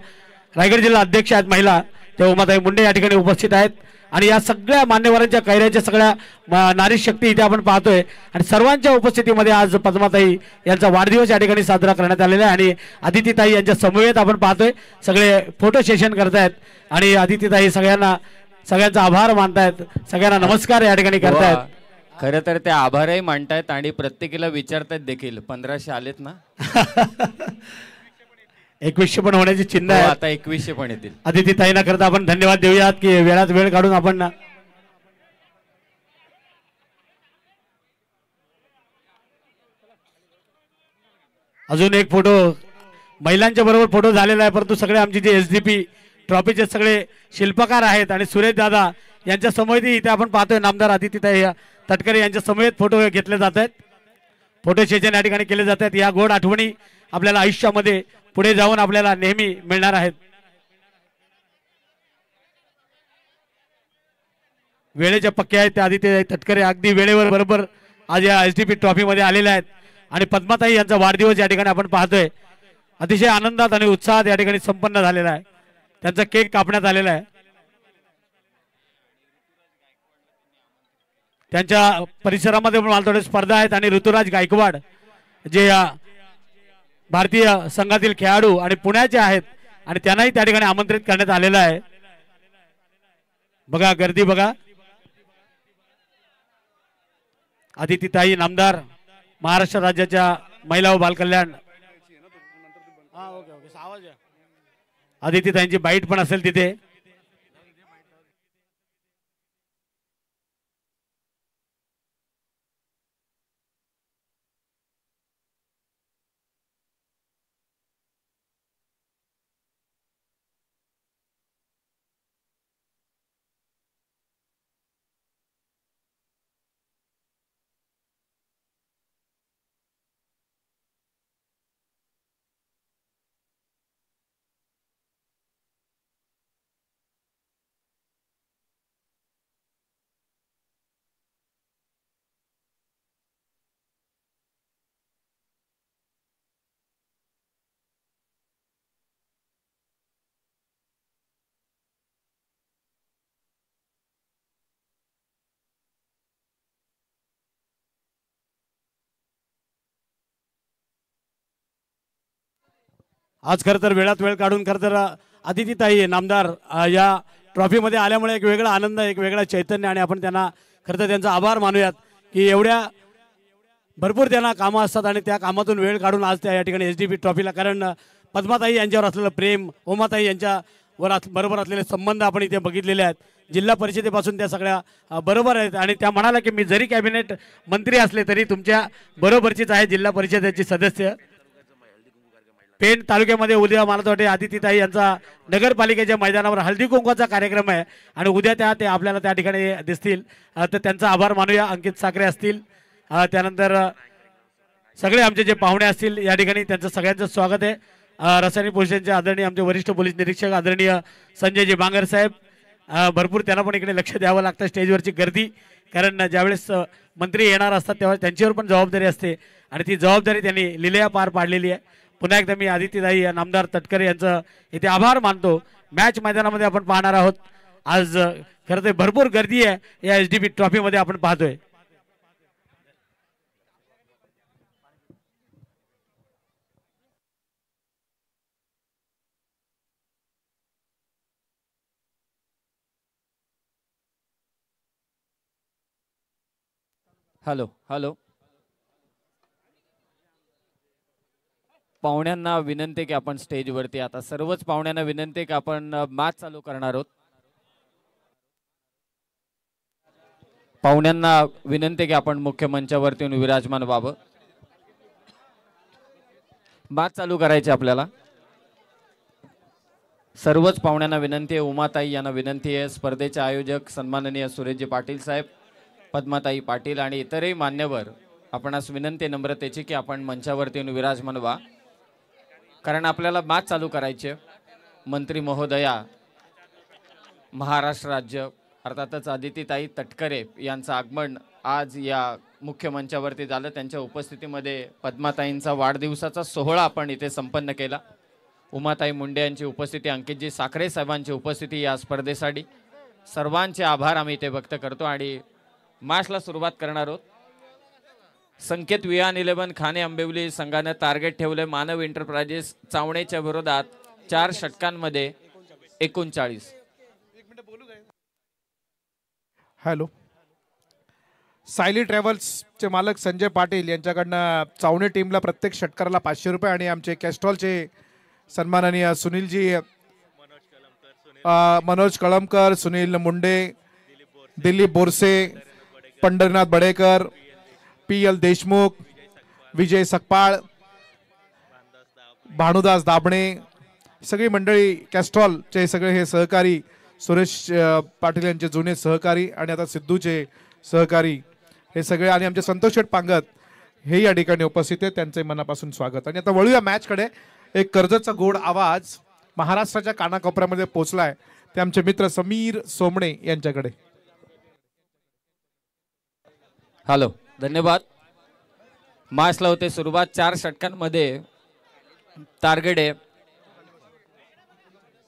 रायगड जिल्हा अध्यक्ष आहेत महिला, त्या उमाताई मुंडे या ठिकाणी उपस्थित आहेत. आणि या सगळ्या मान्यवरांच्या कैऱ्याच्या सगळ्या नारी शक्ती इथे आपण पाहतोय. आणि सर्वांच्या उपस्थितीमध्ये आज पद्माताई यांचा वाढदिवस या ठिकाणी साजरा करण्यात आलेला आहे. आणि अदितीताई यांच्या समवेत आपण पाहतोय सगळे फोटो सेशन करतायत आणि अदितीताई सगळ्यांचा आभार मानतायत, सगळ्यांना नमस्कार या ठिकाणी करतायत. खरं तर ते आभारही मानतायत आणि प्रत्येकीला विचारतायत देखील 1500 आलेत ना. 2100 पण होण्याची चिन्ह आहे. आता 2100 पण येतील. अदितीताईंना करता आपण धन्यवाद देऊयात की वेळात वेळ काढून आपण अजून एक फोटो महिलांच्या बरोबर फोटो झालेला आहे. परंतु सगळे आमचे जे एसडीपी ट्रॉफीचे सगळे शिल्पकार आहेत आणि सुरेश दादा यांच्या समवेत इथे आपण पाहतोय नामदार अदितीताई तटकरे यांच्या समवेत फोटो घेतले जात आहेत. फोटो सेशन या ठिकाणी केले जात आहेत. या गोड आठवणी आपल्याला आयुष्यामध्ये पुढे जाऊन आपल्याला नेहमी मिळणार आहेत. वेळेच्या पक्के आहेत त्या आदित्य तटकरे अगदी वेळेवर बरोबर आज या एसडीपी ट्रॉफी मध्ये आलेले आहेत आणि पद्माताई यांचा वाढदिवस या ठिकाणी आपण पाहतोय अतिशय आनंदात आणि उत्साहात या ठिकाणी संपन्न झालेला आहे त्यांचा केक कापण्यात आलेला आहे त्यांच्या परिसरामध्ये पण मला थोडे स्पर्धा आहेत आणि ऋतुराज गायकवाड जे या भारतीय संघातील खेळाडू आणि पुण्याचे आहेत आणि त्यांनाही त्या ठिकाणी आमंत्रित करण्यात आलेलं आहे बघा गर्दी बघा आदितीताई नामदार महाराष्ट्र राज्याच्या महिला व बालकल्याण आदितीताईंची बाईट पण असेल तिथे आज खरं तर वेळात वेळ काढून खरं तर आदितीताई नामदार या ट्रॉफीमध्ये आल्यामुळे एक वेगळा आनंद एक वेगळा चैतन्य आणि आपण त्यांना खरं तर त्यांचा आभार मानूयात की एवढ्या भरपूर त्यांना कामं असतात आणि त्या कामातून वेळ काढून आज त्या या ठिकाणी एसडीपी ट्रॉफीला कारण पद्माताई यांच्यावर असलेलं प्रेम उमाताई यांच्यावर बरोबर असलेले संबंध आपण इथे बघितलेले आहेत जिल्हा परिषदेपासून त्या सगळ्या बरोबर आहेत आणि त्या म्हणाला की मी जरी कॅबिनेट मंत्री असले तरी तुमच्या बरोबरचीच आहे जिल्हा परिषदेची सदस्य पेण तालुक्यामध्ये उद्या मला वाटते आदितीताई यांचा नगरपालिकेच्या मैदानावर हळदी कुंकवाचा कार्यक्रम आहे आणि उद्या ते आपल्याला त्या ठिकाणी दिसतील तर त्यांचा आभार मानूया अंकित साखरे असतील त्यानंतर सगळे आमचे जे पाहुणे असतील या ठिकाणी त्यांचं सगळ्यांचं स्वागत आहे रासायनिक पोलिसांचे आदरणीय आमचे वरिष्ठ पोलीस निरीक्षक आदरणीय संजयजी बांगर साहेब भरपूर त्यांना पण इकडे लक्ष द्यावं लागतं स्टेजवरची गर्दी कारण ज्यावेळेस मंत्री येणार असतात तेव्हा त्यांच्यावर पण जबाबदारी असते आणि ती जबाबदारी त्यांनी लिलया पार पाडलेली आहे पुन्हा एकदा मी आदितीताई नामदार तटकरे यांचं इथे आभार मानतो मॅच मैदानामध्ये आपण पाहणार आहोत आज खरं तर भरपूर गर्दी आहे या एसडीपी ट्रॉफीमध्ये आपण पाहतोय हॅलो हॅलो पाहुण्यांना विनंती की आपण स्टेजवरती आता सर्वच पाहुण्यांना विनंती की आपण मॅच चालू करणार आहोत पाहुण्यांना विनंती की आपण मुख्य मंचावरती येऊन विराजमान व्हावं मॅच चालू करायची आपल्याला सर्वच पाहुण्यांना विनंती आहे उमाताई यांना विनंती आहे स्पर्धेचे आयोजक सन्माननीय सुरेशजी पाटील साहेब पद्माताई पाटील आणि इतरही मान्यवर आपणास विनंती नम्रतेची की आपण मंचावरती येऊन विराजमान व्हा कारण आपल्याला मॅच चालू करायचे मंत्री महोदया महाराष्ट्र राज्य अर्थातच आदितीताई तटकरे यांचं आगमन आज या मुख्य मंचावरती झालं त्यांच्या उपस्थितीमध्ये पद्माताईंचा वाढदिवसाचा सोहळा आपण इथे संपन्न केला उमाताई मुंडे यांची उपस्थिती अंकितजी साखरे साहेबांची उपस्थिती या स्पर्धेसाठी सर्वांचे आभार आम्ही इथे व्यक्त करतो आणि मॅचला सुरुवात करणार आहोत संकेत वियान 11 खाने आंबिवली संघाने टार्गेट ठेवले मानव एंटरप्राइजेस चावणेच्या विरोधात 4 षटकांमध्ये 39 हॅलो सायली ट्रॅव्हल्सचे मालक संजय पाटील यांच्याकडनं चावणे टीमला प्रत्येक षटकाराला 500 रुपये आणि आमचे कॅस्ट्रॉलचे सन्माननीय सुनीलजी मनोज कळमकर सुनील मुंडे दिलीप बोरसे पंढरीनाथ बडेकर PL देशमुख विजय सकपाळ भानुदास दाबणे सगळी मंडळी कॅस्ट्रॉलचे सगळे हे सहकारी सुरेश पाटील यांचे जुने सहकारी आणि आता सिद्धूचे सहकारी हे सगळे आणि आमचे संतोष शेठ पांगत हे या ठिकाणी उपस्थित आहेत त्यांचे मनापासून स्वागत आणि आता वळूया मॅचकडे एक कर्जतचा गोड आवाज महाराष्ट्राच्या कानाकोपऱ्यामध्ये पोहोचलाय ते आमचे मित्र समीर सोमणे यांच्याकडे हॅलो, धन्यवाद. मॅचला होते सुरुवात. 4 षटकांमध्ये टार्गेट आहे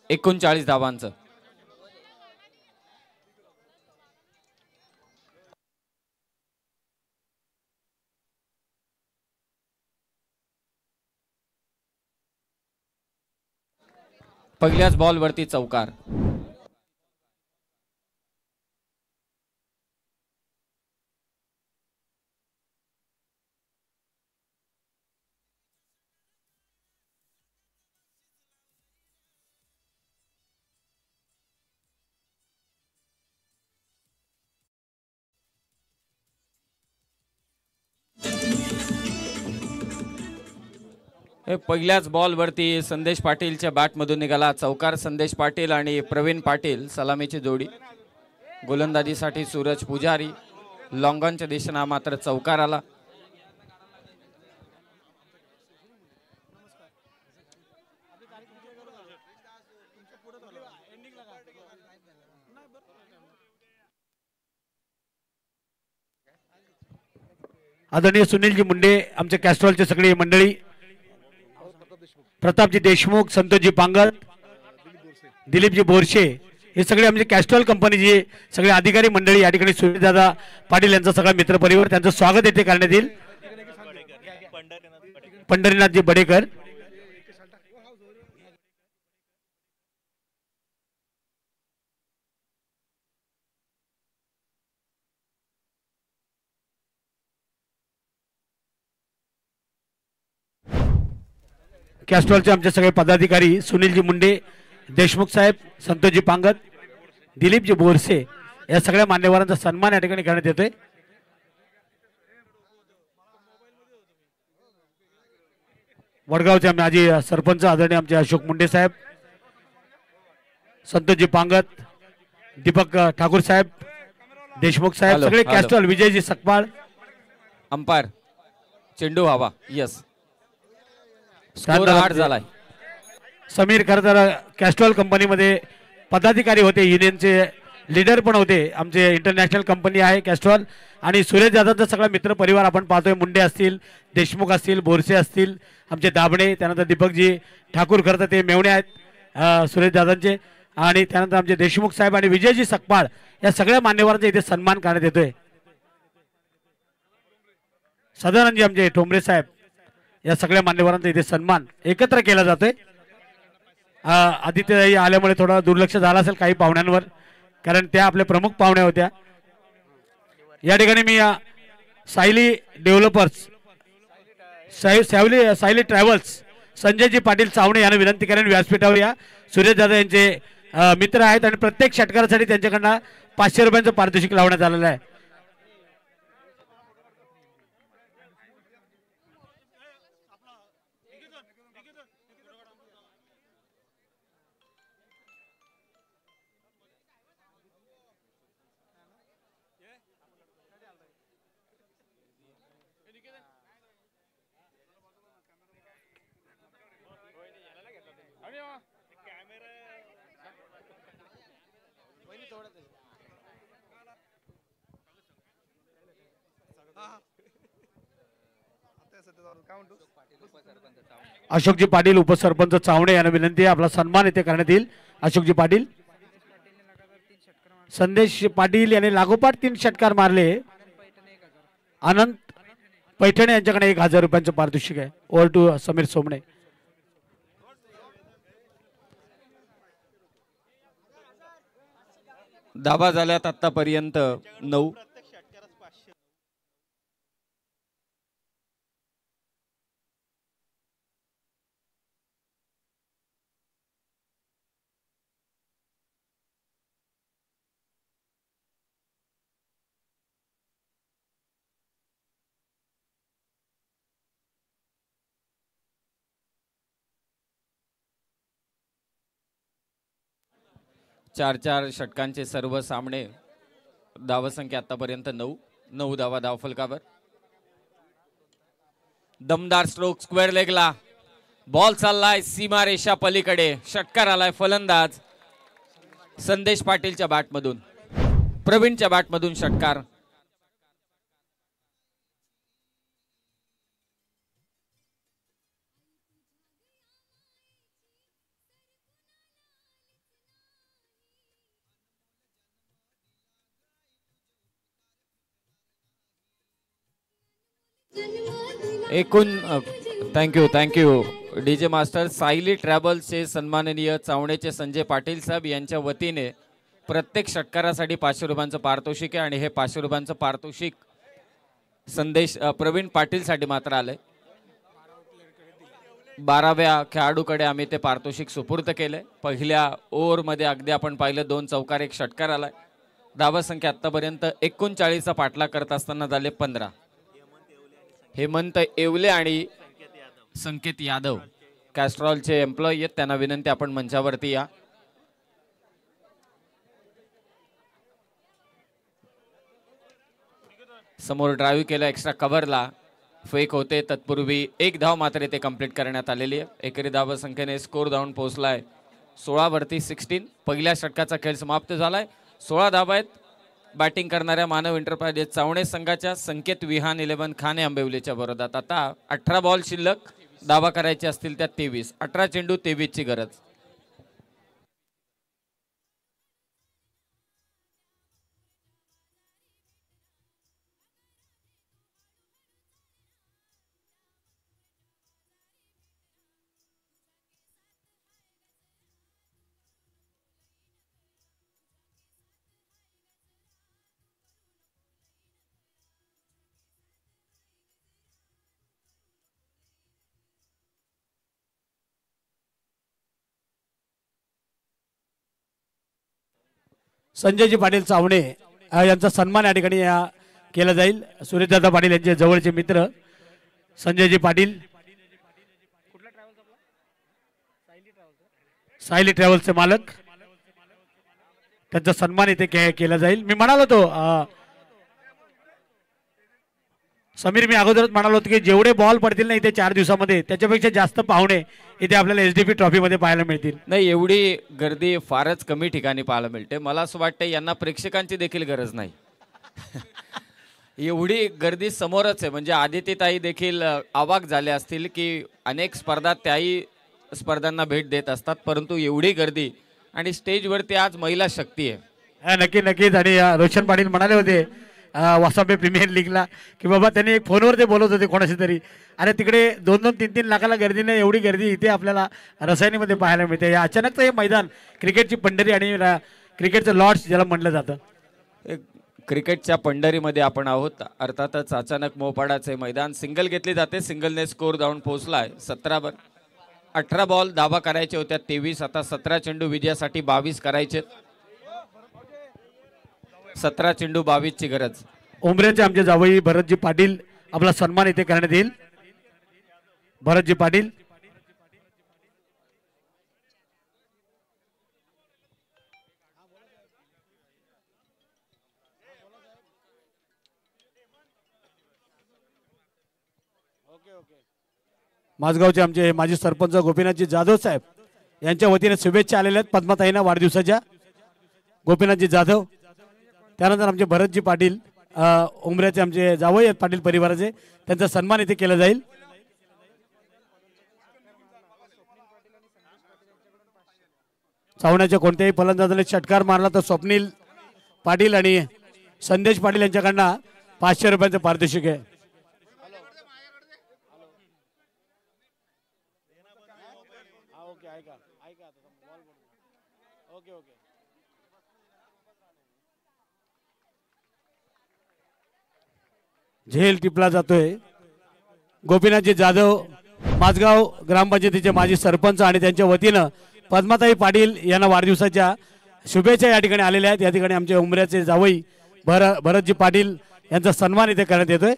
39 धावांचं. पहिल्याच बॉलवरती चौकार. हे पहिल्याच बॉलवरती संदेश पाटीलच्या बॅटमधून निघाला चौकार. संदेश पाटील आणि प्रवीण पाटील सलामीची जोडी. गोलंदाजीसाठी सूरज पुजारी. लॉंगॉनच्या दिशेने मात्र चौकार आला. आदरणीय सुनीलजी मुंडे, आमच्या कॅस्ट्रॉलचे सगळी मंडळी, प्रतापजी देशमुख, संतोषजी पांगत, दिलीपजी बोरशे, हे सगळे आमचे कॅस्ट्रॉल कंपनीचे सगळे अधिकारी मंडळी या ठिकाणी सुनीलदादा पाटील यांचा सगळा मित्रपरिवार, त्यांचं स्वागत येथे करण्यात येईल. पंढरीनाथजी बडेकर, कॅस्ट्रॉलचे आमचे सगळे पदाधिकारी सुनीलजी मुंडे, देशमुख साहेब, संतोषजी पांगत, दिलीपजी बोरसे या सगळ्या मान्यवरांचा सन्मान या ठिकाणी करण्यात येतोय. वडगावचे माजी सरपंच आदरणीय आमचे अशोक मुंडे साहेब, संतोषजी पांगत, दीपक ठाकूर साहेब, देशमुख साहेब, सगळे कॅस्ट्रॉल, विजयजी सकपाळ. अंपायर चेंडू हवा. यस, स्कोर 8 झालाय. समीर खरं तर कॅस्ट्रॉल कंपनीमध्ये पदाधिकारी होते, युनियनचे लीडर पण होते. आमचे इंटरनॅशनल कंपनी आहे कॅस्ट्रॉल. आणि सुरेश दादांचा सगळा मित्र परिवार आपण पाहतोय. मुंडे असतील, देशमुख असतील, बोरसे असतील, आमचे दाबणे, त्यानंतर दीपकजी ठाकूर, खरं तर ते मेवणे आहेत सुरेश दादांचे. आणि त्यानंतर आमचे देशमुख साहेब आणि विजयजी सकपाळ या सगळ्या मान्यवरांचा इथे सन्मान करण्यात येतोय. सदानंदजी आमचे ठोंबरे साहेब या सगळ्या मान्यवरांचा इथे सन्मान एकत्र केला जातोय. आदित्यताई आल्यामुळे थोडं दुर्लक्ष झालं असेल काही पाहुण्यांवर, कारण त्या आपल्या प्रमुख पाहुण्या होत्या. या ठिकाणी मी सायली डेव्हलपर्स, सायली ट्रॅव्हल्स, संजयजी पाटील चावणे यांना विनंती करेन व्यासपीठावर या. सुरेश दादा यांचे मित्र आहेत आणि प्रत्येक षटकारासाठी त्यांच्याकडनं 500 रुपयांचं पारितोषिक लावण्यात आलेलं आहे. अशोकजी पाटील उपसरपंच चावणे यांना विनंती आहे, आपला सन्मान येथे करण्यात येईल. अशोकजी पाटील, संदेश पाटील यांनी लागोपाठ 3 षटकार मारले. अनंत पैठणे यांच्याकडे 1000 रुपयांचं पारितोषिक आहे. Over to Sameer Somane. धावा झाल्यात आतापर्यंत 9. चार षटकांचे सर्व सामने. धावसंख्या आतापर्यंत 9 धावा धावफलकावर. दमदार स्ट्रोक स्क्वेअर लेगला. बॉल चाललाय सीमारेषा पलीकडे. षटकार आलाय. फलंदाज संदेश पाटीलच्या बॅटमधून, प्रवीणच्या बॅटमधून षटकार. एकूण थँक्यू डीजे मास्टर. सायली ट्रॅव्हल्सचे सन्माननीय चावणेचे संजय पाटील साहेब यांच्या वतीने प्रत्येक षटकारासाठी 500 रुपयांचं पारितोषिक आहे आणि हे 500 रुपयांचं पारितोषिक संदेश प्रवीण पाटीलसाठी मात्र आलंय. 12व्या खेळाडूकडे आम्ही ते पारितोषिक सुपूर्द केले. पहिल्या ओव्हरमध्ये अगदी आपण पाहिलं 2 चौकार 1 षटकार आलाय. धावा संख्या आतापर्यंत 39चा पाठलाग करत असताना झाले 15. हेमंत येवले आणि संकेत यादव कॅस्ट्रॉलचे एम्प्लॉई आहेत, त्यांना विनंती आपण मंचावरती या. समोर ड्राईव्ह केला, एक्स्ट्रा कव्हरला फेक होते, तत्पूर्वी 1 धाव मात्र ते कंप्लीट करण्यात आलेली आहे. एकेरी धावा संख्येने स्कोर धावून पोहोचलाय 16 वरती 16. पहिल्या षटकाचा खेळ समाप्त झालाय. 16 धावा आहेत. बॅटिंग करणाऱ्या मानव एंटरप्राइजेस चावणे संघाच्या संकेत विहान 11 खाने आंबिवलीच्या विरोधात. आता 18 बॉल शिल्लक, धावा करायचे असतील त्या 23. 18 चेंडू 23 ची गरज. संजयजी पाटील चावणे यांचा सन्मान या ठिकाणी केला जाईल. सुरेशदादा पाटील यांचे जवळचे मित्र संजयजी पाटील, सायली ट्रॅव्हल्सचे मालक, त्यांचा सन्मान इथे केला जाईल. मी म्हणालो तो समीर, मी अगोदरच म्हणालो होतो की जेवढे बॉल पडतील ना इथे 4 दिवसामध्ये त्याच्यापेक्षा जास्त पाहुणे इथे आपल्याला एसडीपी ट्रॉफी मध्ये पाहायला मिळतील. नाही, एवढी गर्दी फारच कमी ठिकाणी पाहायला मिळते. मला असं वाटतं यांना प्रेक्षकांची देखील गरज नाही. एवढी गर्दी समोरच आहे. म्हणजे आदितीताई देखील अवाक झाले असतील की अनेक स्पर्धा त्याही स्पर्धांना भेट देत असतात, परंतु एवढी गर्दी आणि स्टेजवरती आज महिला शक्ती आहे. नक्कीच. आणि रोशन पाटील म्हणाले होते वासाबे प्रीमियर लीगला की बाबा त्यांनी एक फोनवर ते बोलत होते कोणाशी तरी, अरे तिकडे 2-2, 3-3 लाखाला गर्दी नाही, एवढी गर्दी इथे आपल्याला रसायनीमध्ये पाहायला मिळते. या अचानकचं हे मैदान क्रिकेटची पंढरी आणि क्रिकेटचं लॉर्ड्स ज्याला म्हटलं जातं, क्रिकेटच्या पंढरीमध्ये आपण आहोत. अर्थातच अचानक मोपाडाचे मैदान. सिंगल घेतली जाते, सिंगलने स्कोर धावून पोहोचलाय 17 18 बॉल, धावा करायच्या होत्या 23. आता 17 चेंडू विजयासाठी 22 करायचे. 17 चेंडू 22 ची गरज. उमऱ्याचे आमचे जावई भरतजी पाटील, आपला सन्मान इथे करण्यात येईल. भरतजी पाटील, माझगावचे आमचे माजी सरपंच गोपीनाथजी जाधव साहेब यांच्या वतीने शुभेच्छा आलेल्या आहेत पद्माताईंना वाढदिवसाच्या. गोपीनाथजी जाधव, त्यानंतर आमचे भरतजी पाटील उमऱ्याचे आमचे जावई आहेत पाटील परिवाराचे, त्यांचा सन्मान इथे केला जाईल. चावण्याच्या कोणत्याही फलंदाजाने षटकार मारला तर स्वप्नील पाटील आणि संदेश पाटील यांच्याकडनं 500 रुपयांचं पारितोषिक आहे. झेल टिपला जातोय. गोपीनाथजी जाधव माझगाव ग्रामपंचायतीचे माजी सरपंच आणि त्यांच्या वतीनं पद्माताई पाटील यांना वाढदिवसाच्या शुभेच्छा या ठिकाणी आलेल्या आहेत. या ठिकाणी आमचे उमऱ्याचे जावई भरतजी पाटील यांचा सन्मान इथे करण्यात येतोय.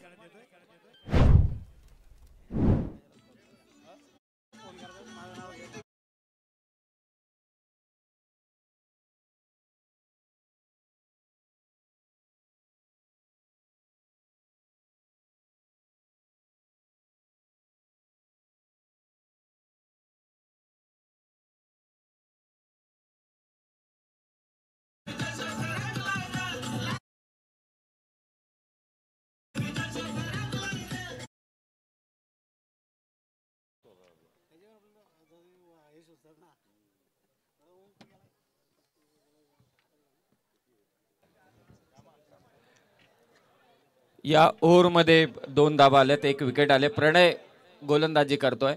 या ओव्हरमध्ये 2 धावा आल्यात, 1 विकेट आले. प्रणय गोलंदाजी करतोय.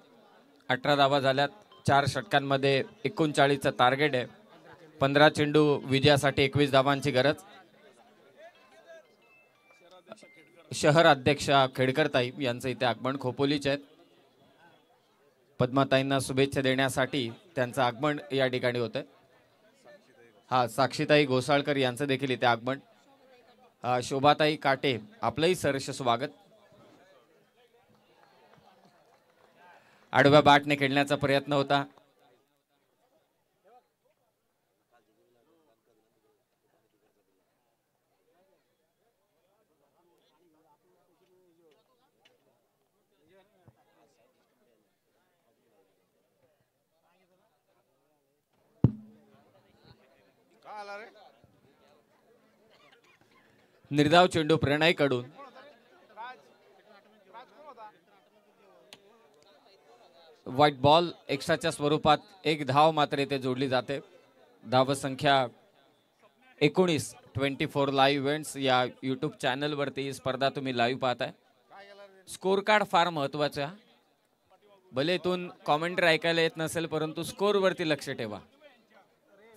18 धावा झाल्यात. 4 षटकांमध्ये 39चं टार्गेट आहे. 15 चेंडू विजयासाठी 21 धावांची गरज. शहर अध्यक्षा खेडकरताई यांचं इथे आगमन खोपोलीचे आहेत. पद्माताईंना शुभेच्छा देण्यासाठी त्यांचं आगमन या ठिकाणी होतंय. हा, साक्षीताई घोसाळकर यांचं देखील इथे आगमन. शोभाताई काटे आपलंही सहर्ष स्वागत. आडव्या बॅटने खेळण्याचा प्रयत्न होता. निर्धाव चेंडू प्रणय कडून. व्हाईट बॉल एक्स्ट्राच्या स्वरूपात 1 धाव मात्र इथे जोडली जाते. धाव संख्या 19. 24 लाईव्ह इव्हेंट्स या यूट्यूब चॅनलवरती ही स्पर्धा तुम्ही लाईव्ह पाहताय. स्कोर कार्ड फार महत्वाचं आहे. भले इथून कॉमेंट्री ऐकायला येत नसेल परंतु स्कोरवरती लक्ष ठेवा.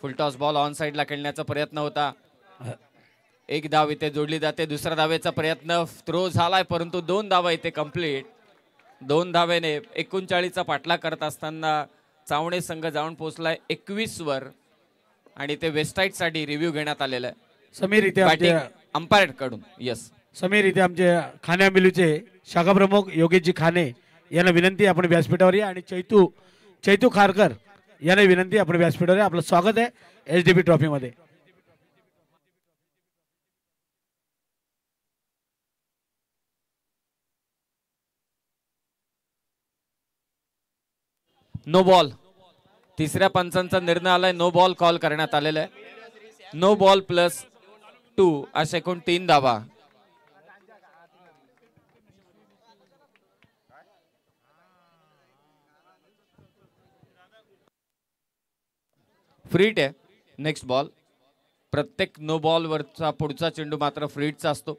फुलटॉस बॉल ऑन साईडला खेळण्याचा प्रयत्न होता. 1 धाव इथे जोडली जाते. दुसरा धावेचा प्रयत्न थ्रो झालाय परंतु 2 धावा इथे कंप्लीट. 2 धावेने 39चा पाठलाग करत असताना चावणे संघ जाऊन पोहोचलाय 21 वर आणि ते वेस्टाईट साठी रिव्ह्यू घेण्यात आलेला आहे. समीर इथे बॅटिंग अंपायर कडून. यस समीर इथे आमचे खाण्या मिलूचे शाखा प्रमुख योगेशजी खाने यांना विनंती आपण व्यासपीठावर या. आणि चैतू खारकर यांना विनंती आपण व्यासपीठावर या. आपलं स्वागत आहे HDP ट्रॉफी मध्ये. No ball. तिसऱ्या पंचांचा निर्णय आलाय. नो बॉल कॉल करण्यात आलेला आहे. नो बॉल +2 अशा एकूण 3 धावा. फ्रीट आहे. Next ball. प्रत्येक नो बॉल वरचा पुढचा चेंडू मात्र फ्रीटचा असतो.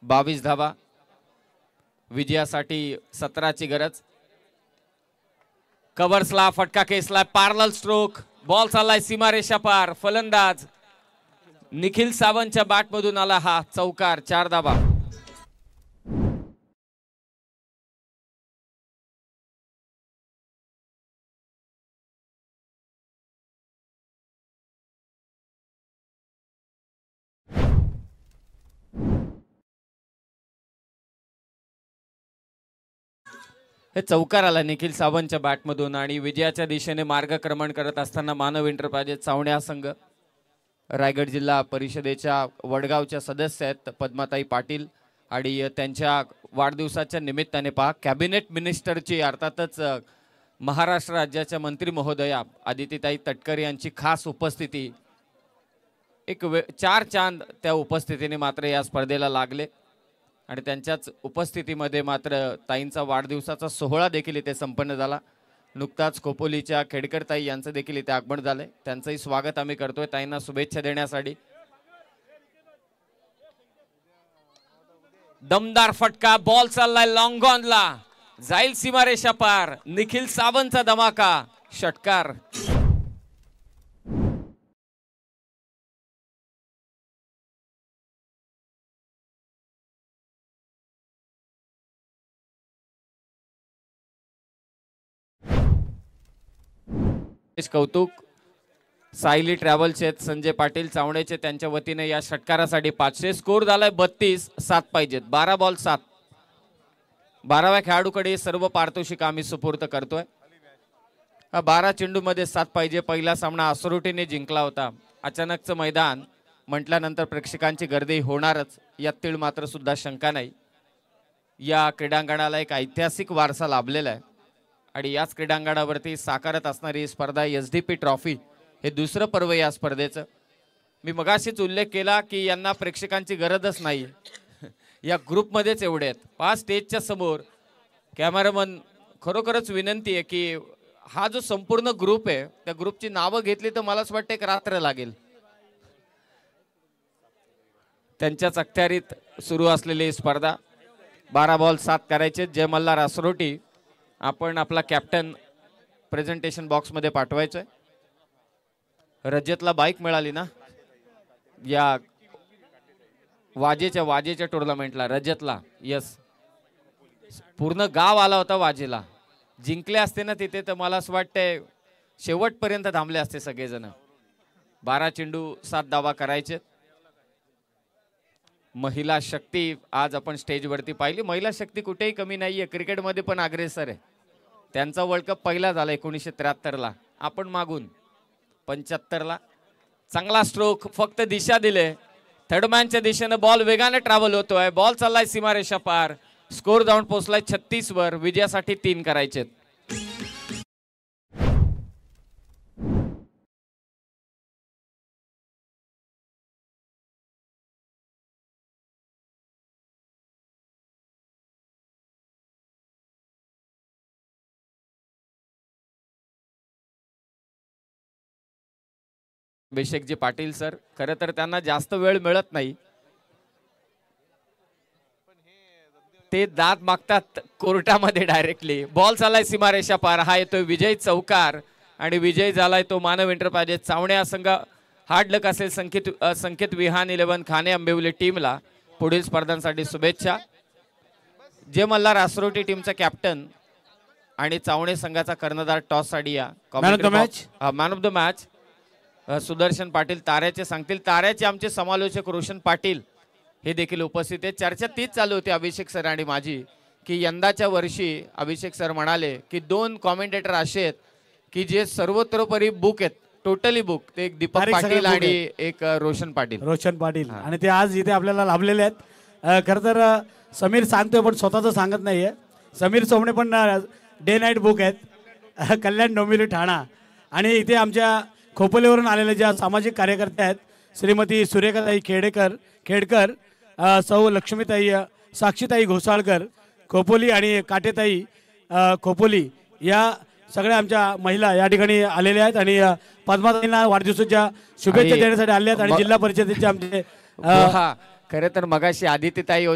22 धावा. विजयासाठी 17ची गरज. कव्हर्सला फटका खेचला. Parallel stroke. बॉल चाललाय सीमारेषा पार. फलंदाज निखिल सावंतच्या बॅट मधून आला हा चौकार. 4 धावा. हे चौकार आला निखिल सावंतच्या बॅटमधून आणि विजयाच्या दिशेने मार्गक्रमण करत असताना मानव एंटरप्राइजेस चावण्या संघ रायगड जिल्हा परिषदेच्या वडगावच्या सदस्य आहेत पद्माताई पाटील आणि त्यांच्या वाढदिवसाच्या निमित्ताने पहा कॅबिनेट मिनिस्टरची अर्थातच महाराष्ट्र राज्याच्या मंत्री महोदया आदितीताई तटकर यांची खास उपस्थिती. एक 4 चांद त्या उपस्थितीने मात्र या स्पर्धेला लागले आणि त्यांच्याच उपस्थितीमध्ये मात्र ताईंचा वाढदिवसाचा सोहळा देखील इथे संपन्न झाला. नुकताच खोपोलीच्या खेडकर ताई यांचं देखील इथे आगमन झालंय. त्यांचंही स्वागत आम्ही करतोय ताईंना शुभेच्छा देण्यासाठी. दमदार फटका. बॉल चाललाय लॉंग ऑनला. जाईल सीमारेषा पार. निखिल सावंतचा धमाका. षटकार. कौतुक सायली ट्रॅव्हलचे संजय पाटील चावणेचे त्यांच्या वतीने या षटकारासाठी 500. स्कोर झालाय 32. 7 पाहिजेत. 12 बॉल 7. 12व्या खेळाडूकडे सर्व पारितोषिक आम्ही सुपूर्द करतोय. 12 चेंडूमध्ये 7 पाहिजे. पहिला सामना असरोटीने जिंकला होता. अचानकचं मैदान म्हटल्यानंतर प्रेक्षकांची गर्दी होणारच यात तीळ मात्र सुद्धा शंका नाही. या क्रीडांगणाला एक ऐतिहासिक वारसा लाभलेला आहे आणि याच क्रीडांगणावरती साकारत असणारी स्पर्धा SDP ट्रॉफी हे दुसरं पर्व या स्पर्धेचं. मी मगाशीच उल्लेख केला की यांना प्रेक्षकांची गरजच नाही. या ग्रुपमध्येच एवढे आहेत. 5 स्टेजच्या समोर कॅमेरामन खरोखरच विनंती आहे की हा जो संपूर्ण ग्रुप आहे त्या ग्रुपची नावं घेतली तर मलाच वाटतं एक रात्र लागेल. त्यांच्याच अखत्यारीत सुरू असलेली ही स्पर्धा. 12 बॉल 7 करायचे. जय मल्हार असरोटी, आपण आपला कॅप्टन प्रेझेंटेशन बॉक्समध्ये पाठवायचंय. रजतला बाईक मिळाली ना या वाजेच्या टुर्नामेंटला, रजतला. यस, पूर्ण गाव आला होता वाजेला. जिंकले असते ना तिथे तर मला असं वाटतंय शेवटपर्यंत थांबले असते सगळेजण. 12 चेंडू 7 धावा करायचे. महिला शक्ती आज आपण स्टेजवरती पाहिली. महिला शक्ती कुठेही कमी नाहीये, क्रिकेटमध्ये पण अग्रेसर आहे. त्यांचा वर्ल्ड कप पहिला झाला 1973ला, आपण मागून 75ला. चांगला स्ट्रोक, फक्त दिशा दिले. थर्डमॅनच्या दिशेनं बॉल वेगाने ट्रॅव्हल होतोय. बॉल चाललाय सीमारेषा पार. स्कोर जाऊन पोहोचलाय 36 वर. विजयासाठी 3 करायचे. अभिषेकजी पाटील सर, खरं तर त्यांना जास्त वेळ मिळत नाही. ते दाद मागतात कोर्टामध्ये डायरेक्टली. बॉल चाललाय सीमारेषा पार. हा येतोय विजय चौकार आणि विजय झालाय तो मानव एंटरप्राइजेस. चावण्या संघ हार्ड लक असेल संकेत विहान 11 खाने आंबिवली टीमला. पुढील स्पर्धांसाठी शुभेच्छा. जय मल्हार असरोटी टीमचा कॅप्टन आणि चावणे संघाचा कर्णधार टॉस साठी या. Man of the match Sudarshan Patil ताऱ्याचे सांगतील. ताऱ्याचे आमचे समालोचक रोशन पाटील हे देखील उपस्थित आहेत. चर्चा तीच चालू होती अभिषेक सर आणि माझी, की यंदाच्या वर्षी अभिषेक सर म्हणाले की 2 कॉमेंटेटर असे आहेत की जे सर्वतोपरी बुक आहेत, टोटली बुक. ते एक दीपक पाटील आणि एक रोशन पाटील. आणि ते आज इथे आपल्याला लाभलेले आहेत. खरं तर समीर सांगतोय पण स्वतःच सांगत नाहीये. समीर सोमणे पण डे नाईट बुक आहेत. कल्याण डोंबिवली ठाणा. आणि इथे आमच्या खोपोलीवरून आलेल्या ज्या सामाजिक कार्यकर्त्या आहेत, श्रीमती सुरेखाताई खेडकर, सौ लक्ष्मीताई साक्षीताई घोसाळकर खोपोली आणि काटेताई खोपोली, या सगळ्या आमच्या महिला या ठिकाणी आलेल्या आहेत. आणि पद्माताईंना वाढदिवसाच्या शुभेच्छा देण्यासाठी आल्या आहेत. आणि जिल्हा परिषदेचे आमचे खरं तर मगाशी आदित्यताई